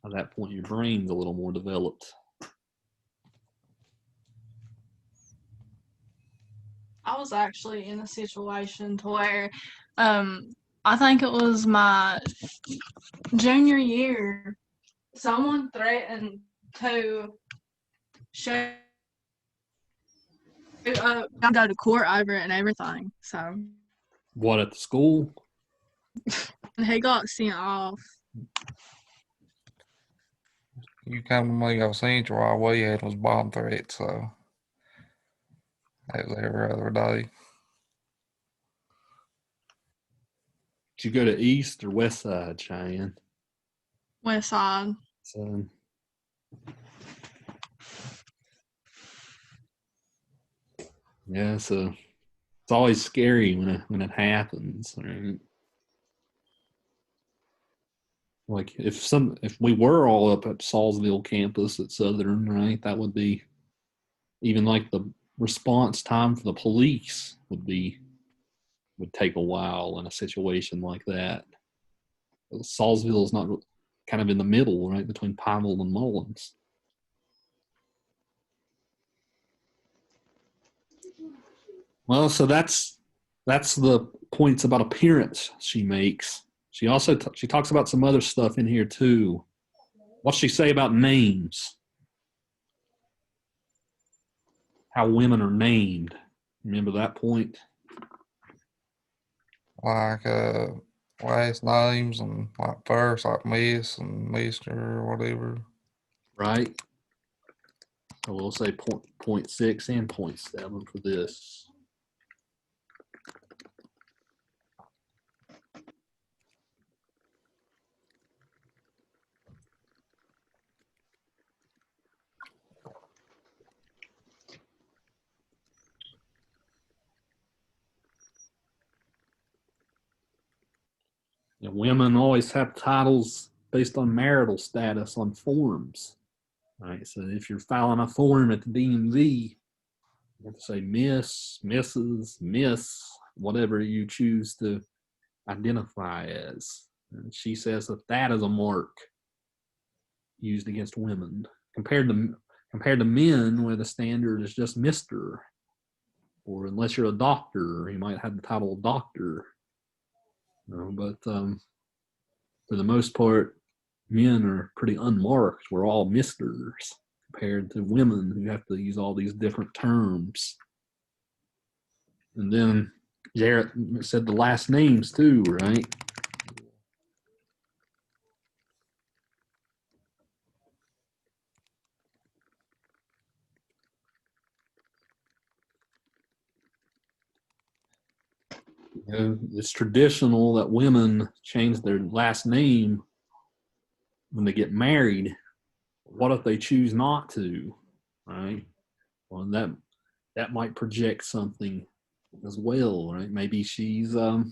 At that point, your brain's a little more developed. I was actually in a situation to where, I think it was my junior year. Someone threatened to show go to court over it and everything. So What, at the school? he got sent off. you come to me, I've seen you while we had was bomb threats, so That was every other day. Did you go to East or West Side, Cheyenne? West Side. So, yeah, so it's always scary when it happens. Right? Like if we were all up at Salisville campus at Southern, right, that would be even like the response time for the police would take a while in a situation like that. Salisville is not kind of in the middle, right, between Pineville and Mullins. Well, so that's the points about appearance she makes. She also she talks about some other stuff in here too. What's she say about names? How women are named. Remember that point? Like last names and like first, like Miss and Mister or whatever. Right. So we'll say point 6 and point 7 for this. Women always have titles based on marital status on forms. Right. So if you're filing a form at the DMV, you have to say Miss, Mrs., Miss, whatever you choose to identify as. And she says that is a mark used against women compared to men, where the standard is just Mister, or unless you're a doctor, you might have the title of doctor. But for the most part, men are pretty unmarked. We're all Misters compared to women who have to use all these different terms. And then Jarrett said the last names too, right? It's traditional that women change their last name when they get married. What if they choose not to, right? Well, that might project something as well, right? Maybe she's not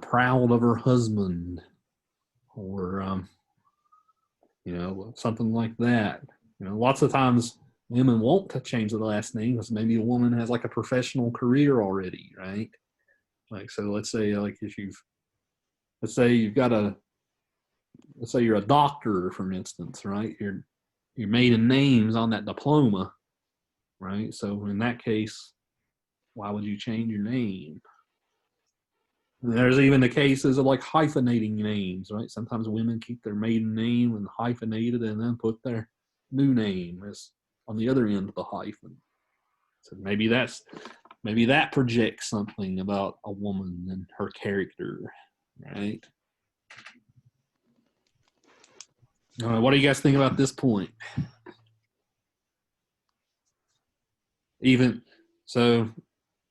proud of her husband, or something like that. Lots of times women want to change the last name because maybe a woman has like a professional career already, right? Like, so let's say let's say you're a doctor, for instance, right? Your maiden name's on that diploma, right? So in that case, why would you change your name? And there's even the cases of like hyphenating names, right? Sometimes women keep their maiden name and hyphenate it and then put their new name as on the other end of the hyphen. So maybe that projects something about a woman and her character, right? All right, what do you guys think about this point? Even so,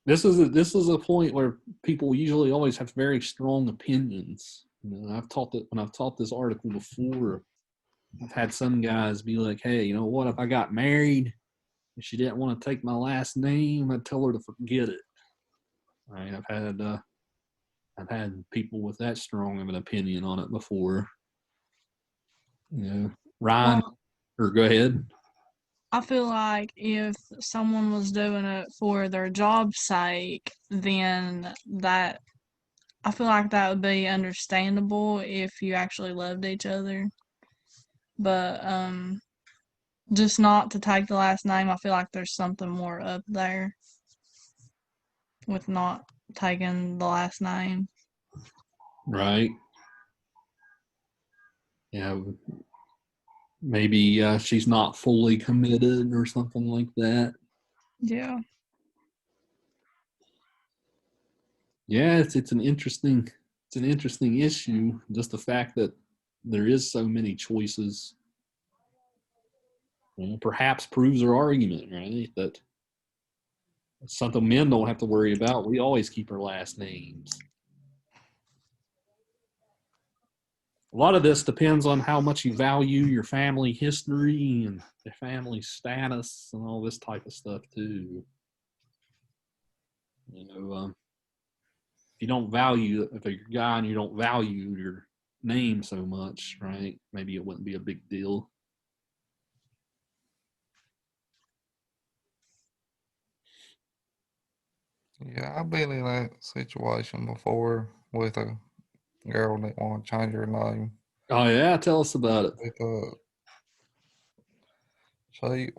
this is a point where people usually always have very strong opinions. I've taught that when I've taught this article before. I've had some guys be like, "Hey, you know what? If I got married and she didn't want to take my last name, I'd tell her to forget it." Right? I've had people with that strong of an opinion on it before. Ryan, Well, or go ahead. I feel like if someone was doing it for their job's sake, then I feel like that would be understandable if you actually loved each other. But just not to take the last name, I feel like there's something more up there with not taking the last name. Right. Yeah. Maybe she's not fully committed or something like that. Yeah. Yeah, it's an interesting issue. Just the fact that there is so many choices And perhaps proves her argument, right? That it's something men don't have to worry about. We always keep our last names. A lot of this depends on how much you value your family history and your family status and all this type of stuff too. You know, if you don't value, if you're a guy and you don't value your name so much, right? Maybe it wouldn't be a big deal. Yeah, I've been in that situation before with a girl that want to change her name. Oh yeah, tell us about it.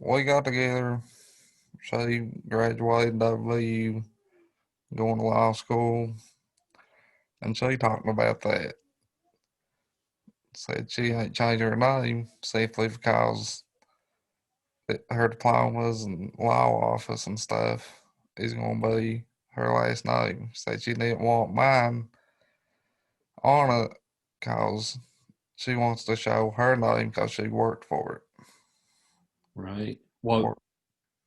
We got together. She graduated WU, going to law school, and she talking about that. Said she ain't changing her name simply because her diplomas and law office and stuff is going to be her last name. Said she didn't want mine on it because she wants to show her name because she worked for it. Right. What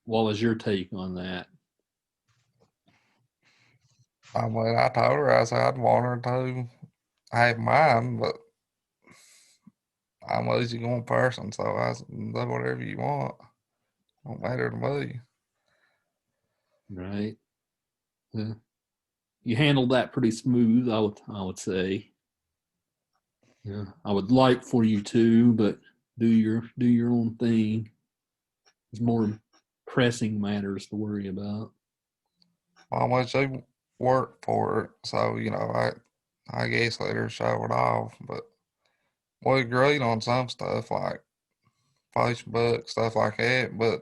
was your take on that? I mean, I told her, I said I'd want her to have mine, but I'm an easygoing person, so I said, do whatever you want. Don't matter to me. Right. Yeah. You handled that pretty smooth, I would say. Yeah. I would like for you to, but do your own thing. There's more pressing matters to worry about. Well, she worked for it, so I guess let her show it off. But we agreed on some stuff like Facebook, stuff like that. But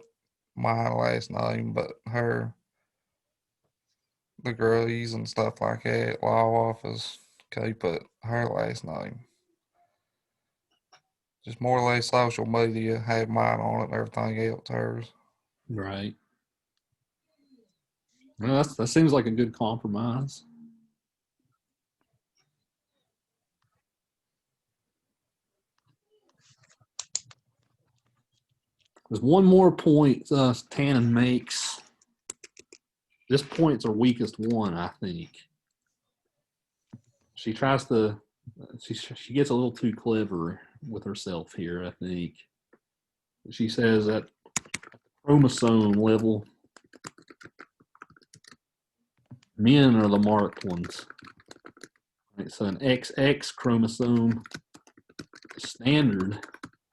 my last name, but her degrees and stuff like that, law office, keep it her last name. Just more or less social media, have mine on it and everything else hers. Right. Well, that seems like a good compromise. There's one more point Tannen makes. This point's her weakest one, I think. She tries to, she gets a little too clever with herself here, I think. She says at chromosome level, men are the marked ones. Right, so an XX chromosome is standard,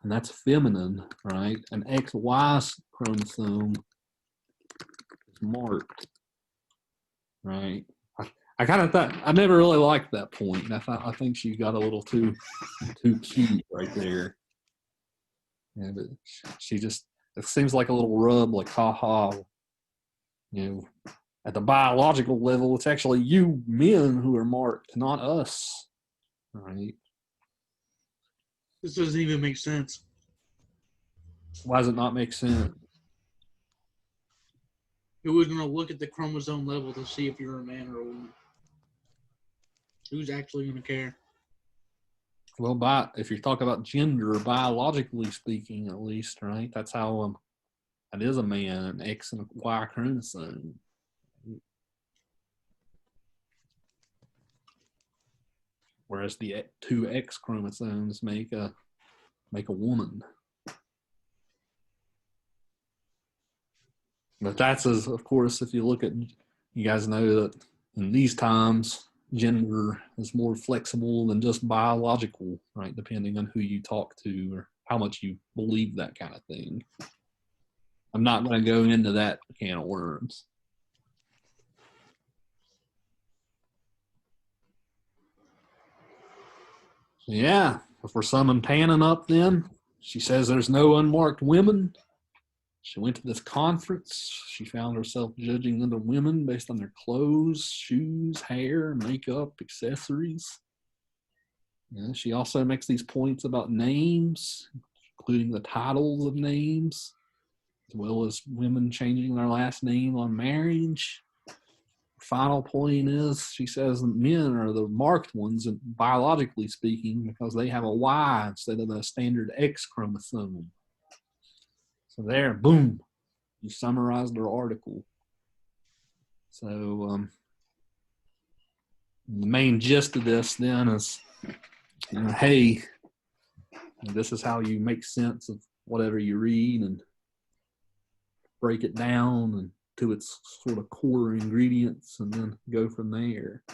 and that's feminine, right? An XY chromosome is marked, right? I kind of thought I never really liked that point. I think she got a little too cute right there. Yeah, but she just it seems like a little rub, like haha. You know, at the biological level, it's actually you men who are marked, not us. Right? This doesn't even make sense. Why does it not make sense? Who's going to look at the chromosome level to see if you're a man or a woman? Who's actually going to care? Well, if you talk about gender, biologically speaking, at least, right? That's how it is a man, an X and a Y chromosome. Whereas the two X chromosomes make a woman. But that's of course, if you look at, you guys know that in these times, gender is more flexible than just biological, right? Depending on who you talk to or how much you believe that kind of thing. I'm not going to go into that can of worms. Yeah, if we're summing Tannen up then, she says there's no unmarked women. She went to this conference. She found herself judging other women based on their clothes, shoes, hair, makeup, accessories. And she also makes these points about names, including the titles of names, as well as women changing their last name on marriage. Final point is she says that men are the marked ones, biologically speaking, because they have a Y instead of a standard X chromosome. So there, boom, you summarized their article. So the main gist of this then is, hey, this is how you make sense of whatever you read and break it down and to its sort of core ingredients and then go from there.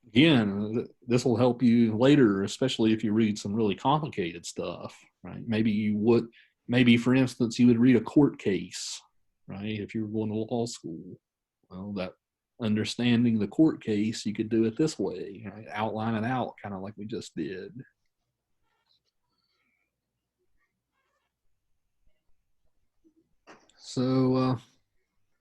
Again, this will help you later, especially if you read some really complicated stuff, right? Maybe for instance, you would read a court case, right? If you were going to law school, well, that understanding the court case, you could do it this way, right? Outline it out, kind of like we just did. So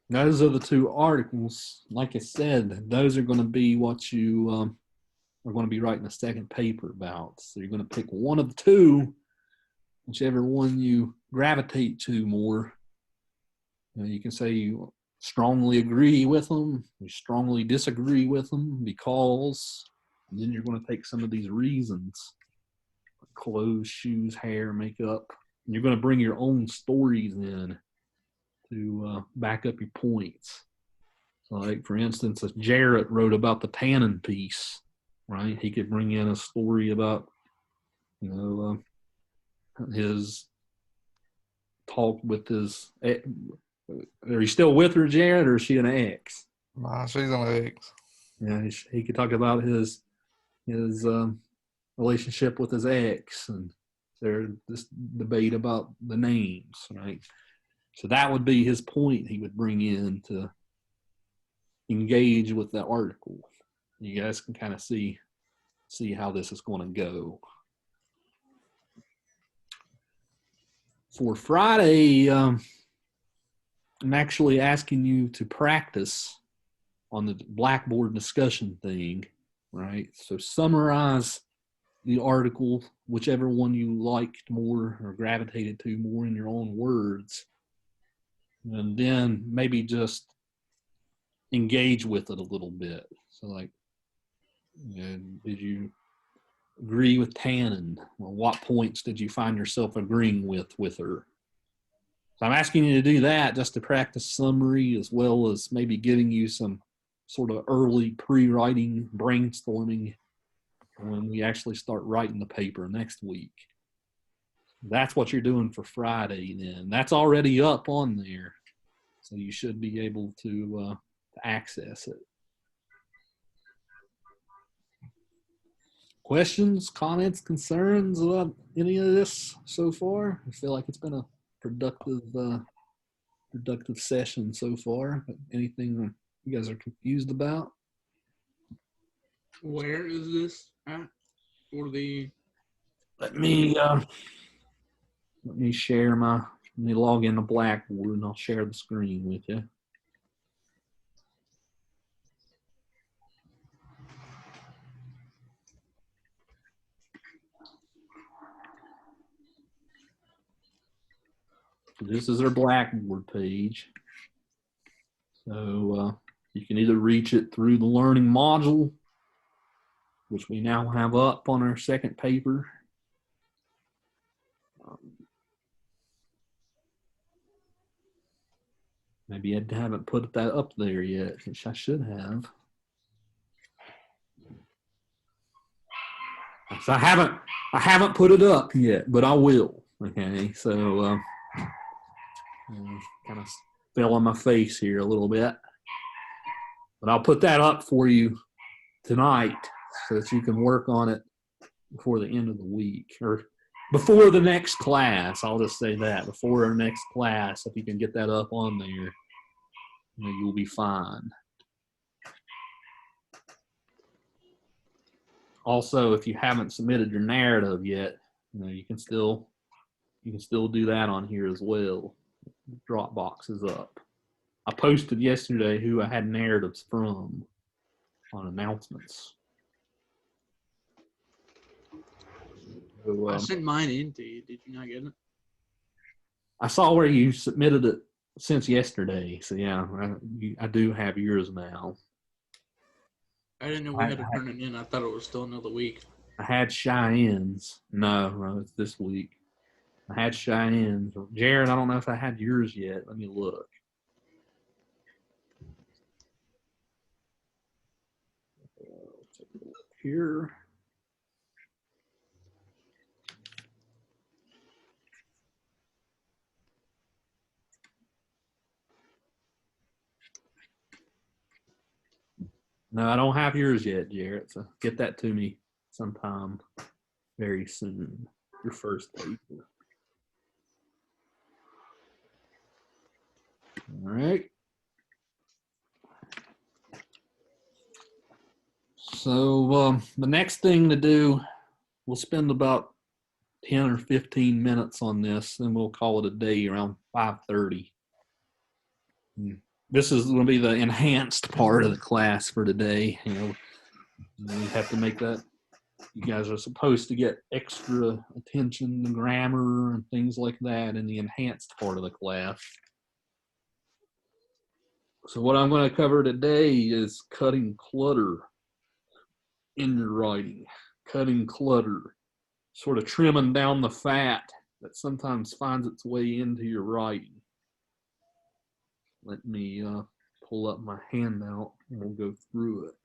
those are the two articles. Like I said, those are going to be what you are going to be writing a second paper about. So you're going to pick one of the two, whichever one you gravitate to more. You can say you strongly agree with them, you strongly disagree with them because, and then you're going to take some of these reasons, clothes, shoes, hair, makeup, and you're going to bring your own stories in to back up your points. So like, for instance, if Jarrett wrote about the tannin piece, right, he could bring in a story about, his talk with his, are you still with her, Jarrett, or is she an ex? Nah, she's an ex. Yeah, he could talk about his relationship with his ex, and there's this debate about the names, right? So that would be his point he would bring in to engage with the article. You guys can kind of see how this is going to go. For Friday, I'm actually asking you to practice on the Blackboard discussion thing, right? So summarize the article, whichever one you liked more or gravitated to more in your own words, and then maybe just engage with it a little bit. So like, did you agree with Tannen? Well, what points did you find yourself agreeing with her? So I'm asking you to do that just to practice summary, as well as maybe giving you some sort of early pre-writing brainstorming when we actually start writing the paper next week. That's what you're doing for Friday then. That's already up on there, so you should be able to access it. Questions, comments, concerns about any of this so far? I feel like it's been a productive session so far. Anything you guys are confused about? Where is this at for the? Let me share let me log into Blackboard and I'll share the screen with you. This is our Blackboard page. So you can either reach it through the learning module, which we now have up on our second paper. Maybe I haven't put that up there yet, which I should have. So I haven't put it up yet, but I will. Okay, so kind of fell on my face here a little bit, but I'll put that up for you tonight so that you can work on it before the end of the week, or before the next class. I'll just say that, before our next class, if you can get that up on there, you'll be fine. Also, if you haven't submitted your narrative yet, you can still do that on here as well. Dropbox is up. I posted yesterday who I had narratives from on announcements. So, I sent mine in to you. Did you not get it? I saw where you submitted it since yesterday. So yeah, I do have yours now. I didn't know we had to turn it in. I thought it was still another week. I had Cheyenne's. No, it's this week. I had Cheyenne's. Jared, I don't know if I had yours yet. Let me look. Take a look here. No, I don't have yours yet, Jared. So get that to me sometime very soon. Your first paper. All right. So the next thing to do, we'll spend about 10 or 15 minutes on this, and we'll call it a day around 5:30. This is going to be the enhanced part of the class for today. You have to make that. You guys are supposed to get extra attention to grammar and things like that in the enhanced part of the class. So what I'm going to cover today is cutting clutter in your writing. Cutting clutter. Sort of trimming down the fat that sometimes finds its way into your writing. Let me pull up my handout and we'll go through it.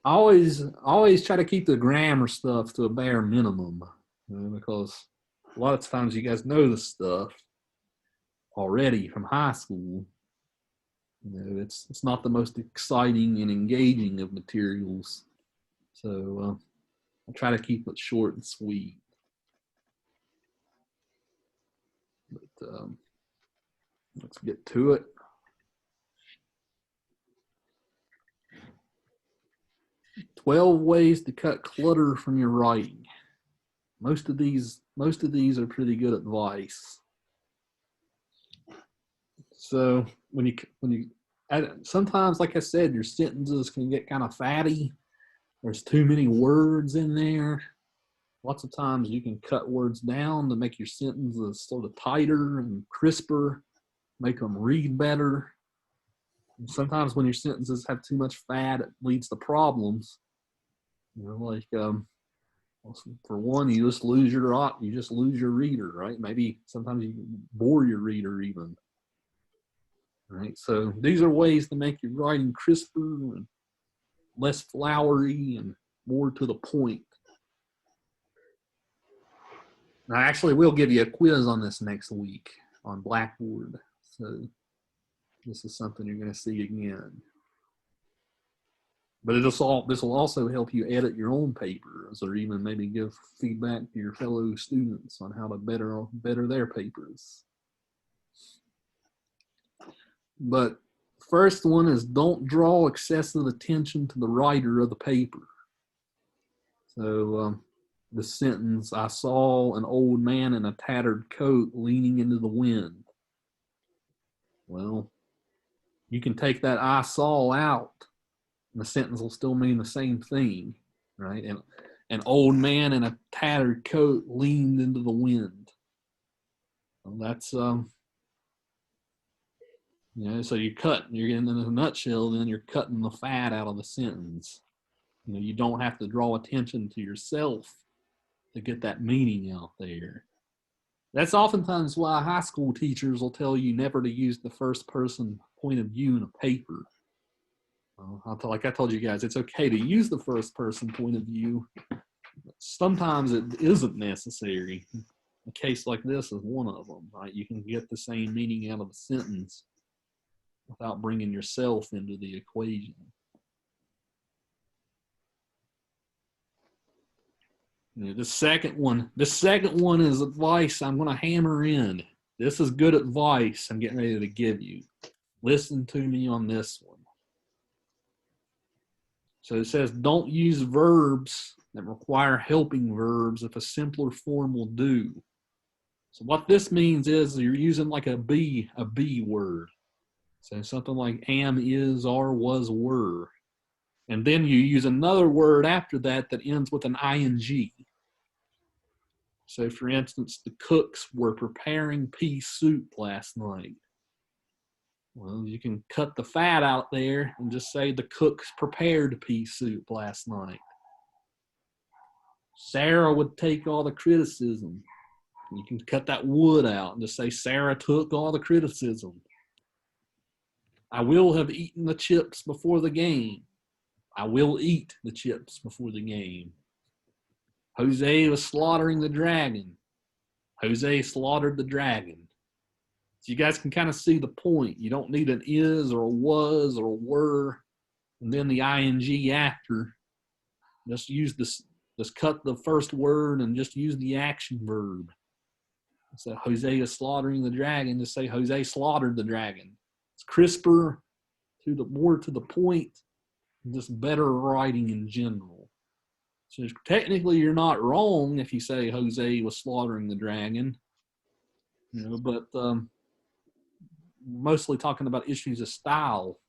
I always try to keep the grammar stuff to a bare minimum, because a lot of times you guys know the stuff already from high school. It's not the most exciting and engaging of materials, so I try to keep it short and sweet. But let's get to it. "12 ways to cut clutter from your writing." Most of these are pretty good advice. So when you sometimes, like I said, your sentences can get kind of fatty. There's too many words in there. Lots of times you can cut words down to make your sentences sort of tighter and crisper, make them read better. And sometimes when your sentences have too much fat, it leads to problems. Like for one, you just lose your reader, right? Maybe sometimes you bore your reader even. Right? So these are ways to make your writing crisper and less flowery and more to the point. And I actually will give you a quiz on this next week on Blackboard. So this is something you're going to see again. But this will also help you edit your own papers, or even maybe give feedback to your fellow students on how to better their papers. But first one is, don't draw excessive attention to the writer of the paper. So the sentence, "I saw an old man in a tattered coat leaning into the wind." Well, you can take that "I saw" out, and the sentence will still mean the same thing, right? And an old man in a tattered coat leaned into the wind. Well, that's so you're in a nutshell, then you're cutting the fat out of the sentence. You don't have to draw attention to yourself to get that meaning out there. That's oftentimes why high school teachers will tell you never to use the first person point of view in a paper. Like I told you guys, it's okay to use the first person point of view. Sometimes it isn't necessary. A case like this is one of them, right? You can get the same meaning out of a sentence without bringing yourself into the equation. The second one is advice I'm going to hammer in. This is good advice I'm getting ready to give you. Listen to me on this one. So it says, don't use verbs that require helping verbs if a simpler form will do. So what this means is you're using like a be word. So something like am, is, are, was, were. And then you use another word after that that ends with an ing. So for instance, the cooks were preparing pea soup last night. Well, you can cut the fat out there and just say the cooks prepared pea soup last night. Sarah would take all the criticism. You can cut that would out and just say Sarah took all the criticism. I will have eaten the chips before the game. I will eat the chips before the game. Jose was slaughtering the dragon. Jose slaughtered the dragon. So you guys can kind of see the point. You don't need an is or a was or a were, and then the ing after. Just use this. Just cut the first word and just use the action verb. So Jose is slaughtering the dragon. Just say Jose slaughtered the dragon. It's crisper, more to the point, and just better writing in general. So technically, you're not wrong if you say Jose was slaughtering the dragon, but mostly talking about issues of style.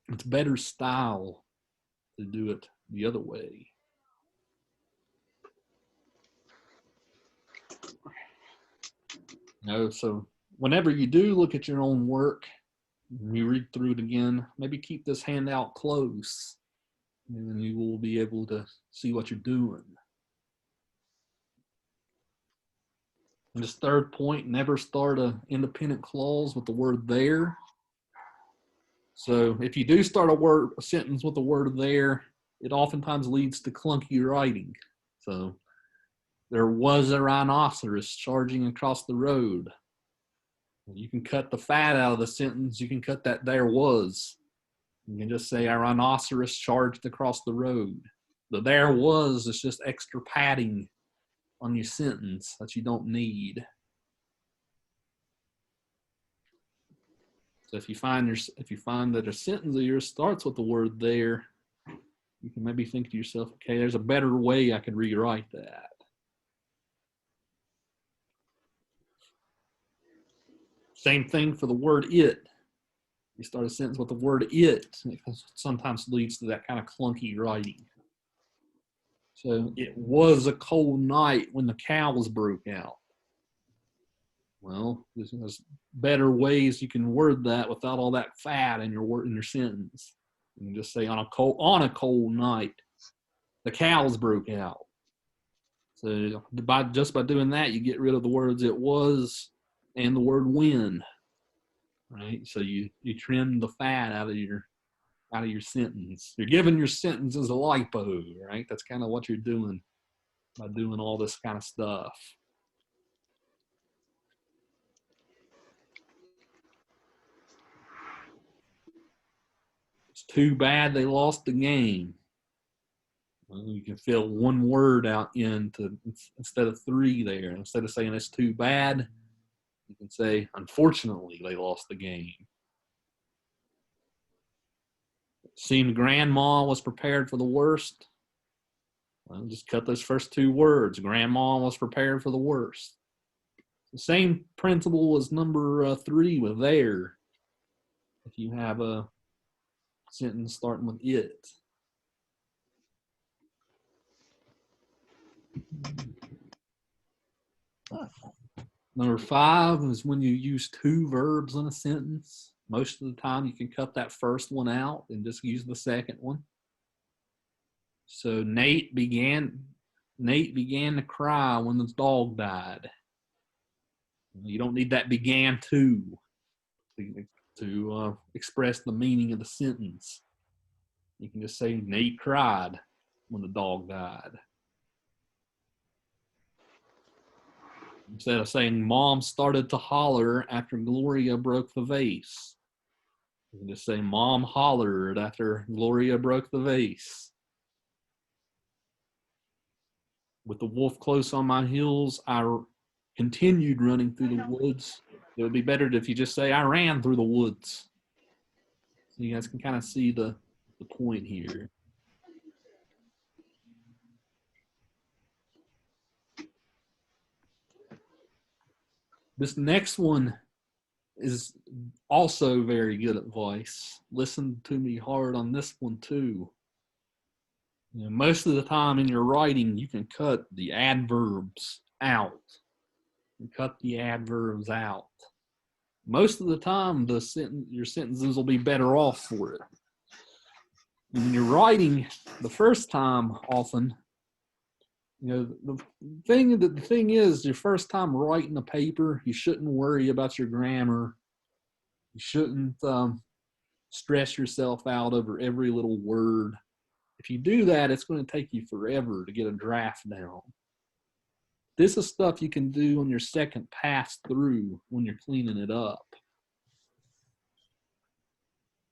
It's better style to do it the other way. So whenever you do look at your own work, you read through it again, maybe keep this handout close, and you will be able to see what you're doing. And this third point, never start an independent clause with the word there. So if you do start a sentence with the word there, it oftentimes leads to clunky writing. So there was a rhinoceros charging across the road. You can cut the fat out of the sentence. You can cut that there was. You can just say a rhinoceros charged across the road. The there was is just extra padding on your sentence that you don't need. So if you find that a sentence of yours starts with the word there, you can maybe think to yourself, okay, there's a better way I could rewrite that. Same thing for the word it. You start a sentence with the word it sometimes leads to that kind of clunky writing. So it was a cold night when the cows broke out. Well, there's better ways you can word that without all that fat in your sentence. You can just say on a cold night, the cows broke out. So by doing that, you get rid of the words it was and the word when. Right? So you trim the fat out of your sentence. You're giving your sentences a lipo, right? That's kind of what you're doing by doing all this kind of stuff. It's too bad they lost the game. Well, you can fill one word out instead of three there. Instead of saying it's too bad, you can say, unfortunately, they lost the game. Seemed grandma was prepared for the worst. Well, just cut those first two words. Grandma was prepared for the worst. The same principle as number 3 with there. If you have a sentence starting with it. Number 5 is when you use two verbs in a sentence. Most of the time you can cut that first one out and just use the second one. So Nate began to cry when the dog died. You don't need that began to express the meaning of the sentence. You can just say Nate cried when the dog died. Instead of saying Mom started to holler after Gloria broke the vase, you can just say Mom hollered after Gloria broke the vase. With the wolf close on my heels, I continued running through the woods. It would be better if you just say I ran through the woods. So you guys can kind of see the point here. This next one is also very good advice. Listen to me hard on this one too. Most of the time in your writing, you can cut the adverbs out. You cut the adverbs out. Most of the time, your sentences will be better off for it. When you're writing the first time, often, You know, the thing is, your first time writing a paper, you shouldn't worry about your grammar. You shouldn't stress yourself out over every little word. If you do that, it's going to take you forever to get a draft down. This is stuff you can do on your second pass through when you're cleaning it up.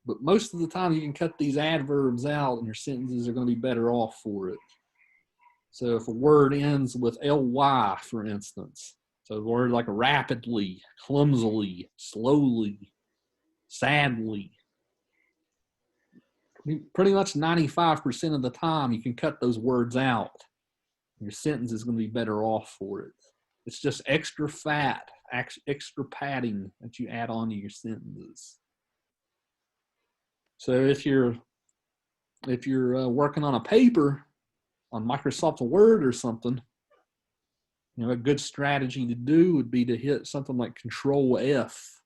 But most of the time, you can cut these adverbs out and your sentences are going to be better off for it. So if a word ends with ly, for instance, so a word like rapidly, clumsily, slowly, sadly, pretty much 95% of the time you can cut those words out. Your sentence is going to be better off for it. It's just extra fat, extra padding that you add on to your sentences. So if you're working on a paper on Microsoft Word or something, a good strategy to do would be to hit something like Control F,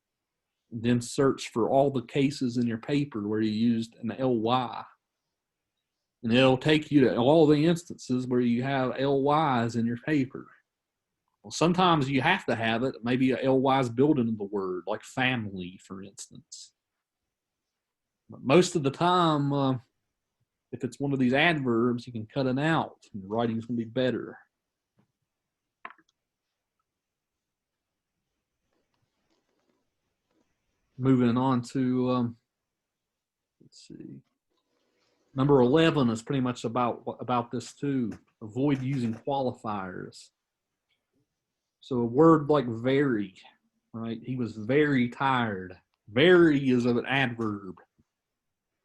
and then search for all the cases in your paper where you used an ly. And it'll take you to all the instances where you have lys in your paper. Well, sometimes you have to have it. Maybe a ly is built into the word, like family, for instance. But most of the time, if it's one of these adverbs, you can cut it out, and the writing's going to be better. Moving on to, let's see. Number 11 is pretty much about this too. Avoid using qualifiers. So a word like very, right? He was very tired. Very is an adverb.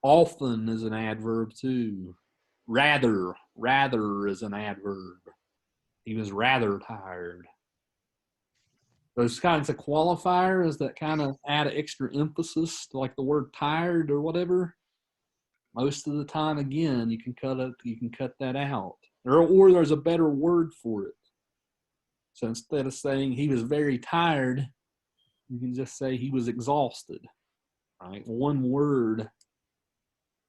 Often is an adverb too. Rather is an adverb. He was rather tired. Those kinds of qualifiers that kind of add extra emphasis to like the word tired or whatever. Most of the time, again, you can cut that out. Or there's a better word for it. So instead of saying he was very tired, you can just say he was exhausted. Right? One word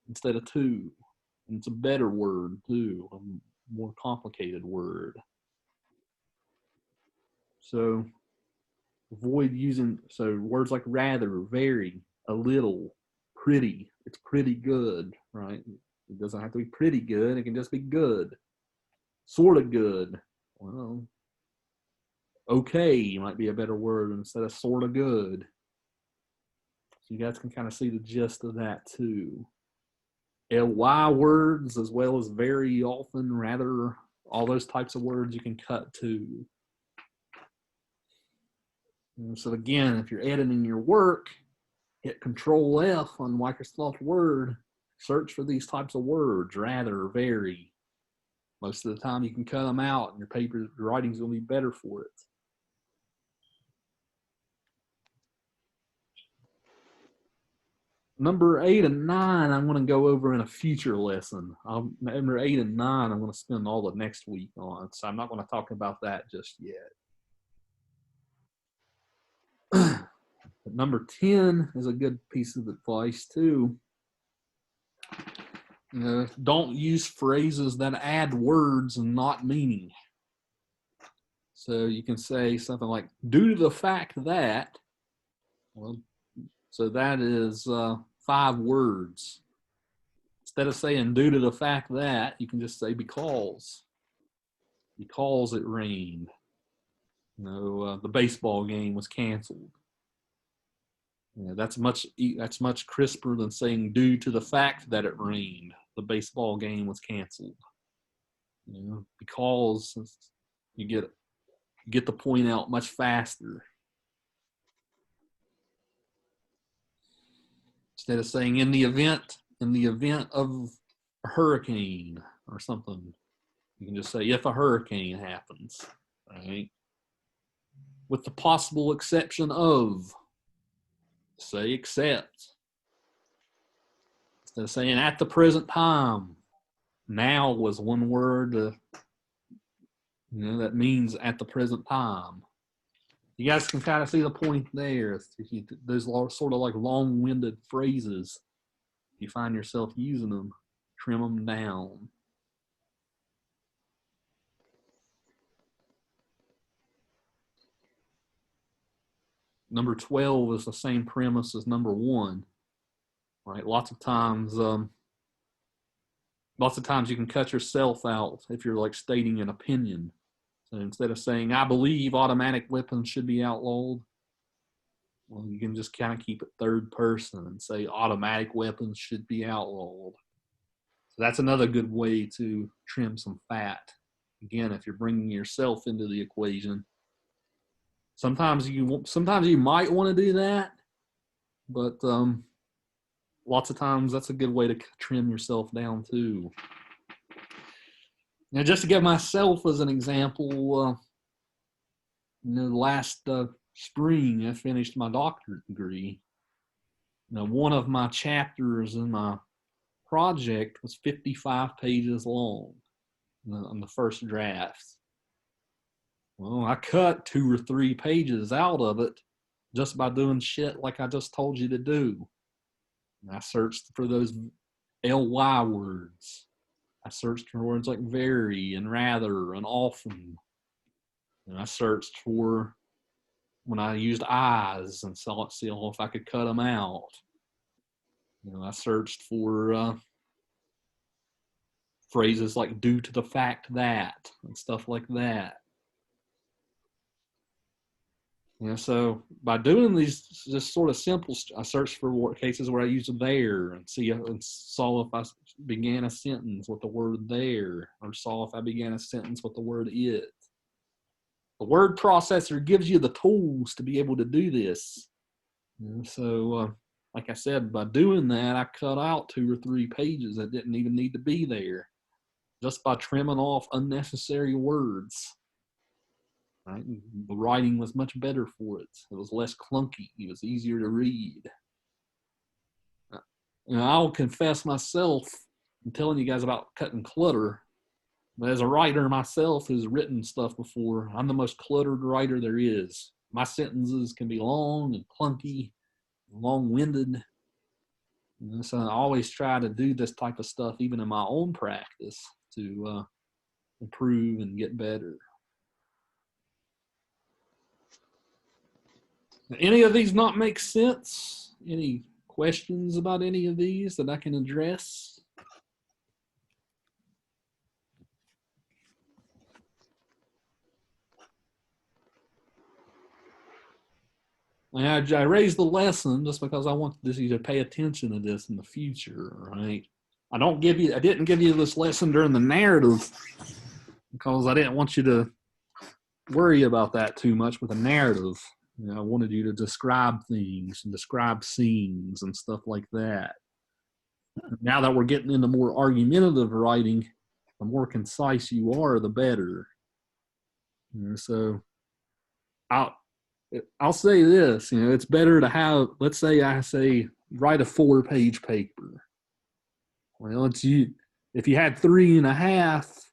instead of two. And it's a better word too, a more complicated word. So avoid using words like rather, very, a little, pretty. It's pretty good, right? It doesn't have to be pretty good. It can just be good. Sort of good. Well, okay might be a better word instead of sort of good. So you guys can kind of see the gist of that too. ly words as well as very, often, rather, all those types of words you can cut too. And so again, if you're editing your work, hit Control F on Microsoft Word, search for these types of words, rather, very. Most of the time you can cut them out and your writing's going to be better for it. Number 8 and 9, I'm going to go over in a future lesson. Number 8 and 9, I'm going to spend all the next week on, so I'm not going to talk about that just yet. But number 10 is a good piece of advice too. Don't use phrases that add words and not meaning. So you can say something like, due to the fact that, well, so that is 5 words. Instead of saying due to the fact that, you can just say because. Because it rained. The baseball game was canceled. That's much crisper than saying due to the fact that it rained, the baseball game was canceled. Because you get the point out much faster. Instead of saying in the event of a hurricane or something, you can just say if a hurricane happens, right? With the possible exception of, say except. Instead of saying at the present time, now was one word that means at the present time. You guys can kind of see the point there. Those sort of like long-winded phrases, you find yourself using them, trim them down. number 12 is the same premise as number 1, right? Lots of times you can cut yourself out if you're like stating an opinion. So instead of saying, I believe automatic weapons should be outlawed, well, you can just kind of keep it third person and say automatic weapons should be outlawed. So that's another good way to trim some fat. Again, if you're bringing yourself into the equation, sometimes you might want to do that, but lots of times that's a good way to trim yourself down too. Now, just to give myself as an example, last spring I finished my doctorate degree. Now, one of my chapters in my project was 55 pages long on the first draft. Well, I cut 2 or 3 pages out of it just by doing shit like I just told you to do. And I searched for those ly words. I searched for words like very and rather and often. And I searched for when I used I's and see if I could cut them out. I searched for phrases like due to the fact that and stuff like that. So by doing these just sort of simple, I searched for cases where I used there and saw if I began a sentence with the word there, or saw if I began a sentence with the word it. The word processor gives you the tools to be able to do this. So, like I said, by doing that, I cut out 2 or 3 pages that didn't even need to be there, just by trimming off unnecessary words. Right? The writing was much better for it. It was less clunky. It was easier to read. I'll confess myself, I'm telling you guys about cutting clutter, but as a writer myself who's written stuff before, I'm the most cluttered writer there is. My sentences can be long and clunky, long-winded. So I always try to do this type of stuff even in my own practice to improve and get better. Any of these not make sense? Any questions about any of these that I can address? I raised the lesson just because I want you to pay attention to this in the future, right? I didn't give you this lesson during the narrative because I didn't want you to worry about that too much with the narrative. I wanted you to describe things and describe scenes and stuff like that. Now that we're getting into more argumentative writing, the more concise you are, the better. So I'll say this, it's better to have, let's say I say, write a 4-page paper. Well, if you had 3.5,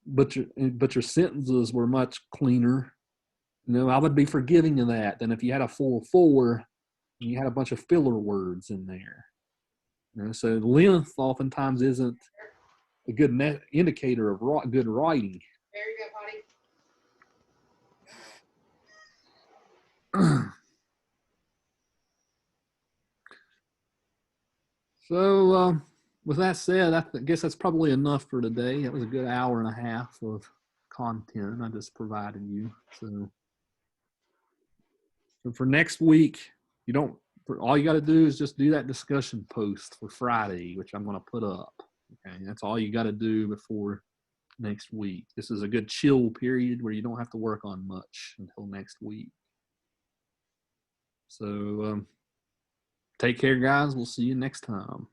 but your sentences were much cleaner, I would be forgiving of that than if you had a 4 and you had a bunch of filler words in there. So length oftentimes isn't a good indicator of good writing. Very good, Potty. So with that said, I guess that's probably enough for today. That was a good 1.5 hours of content I just provided you. So for next week, all you got to do is just do that discussion post for Friday, which I'm going to put up. Okay, that's all you got to do before next week. This is a good chill period where you don't have to work on much until next week. So take care, guys. We'll see you next time.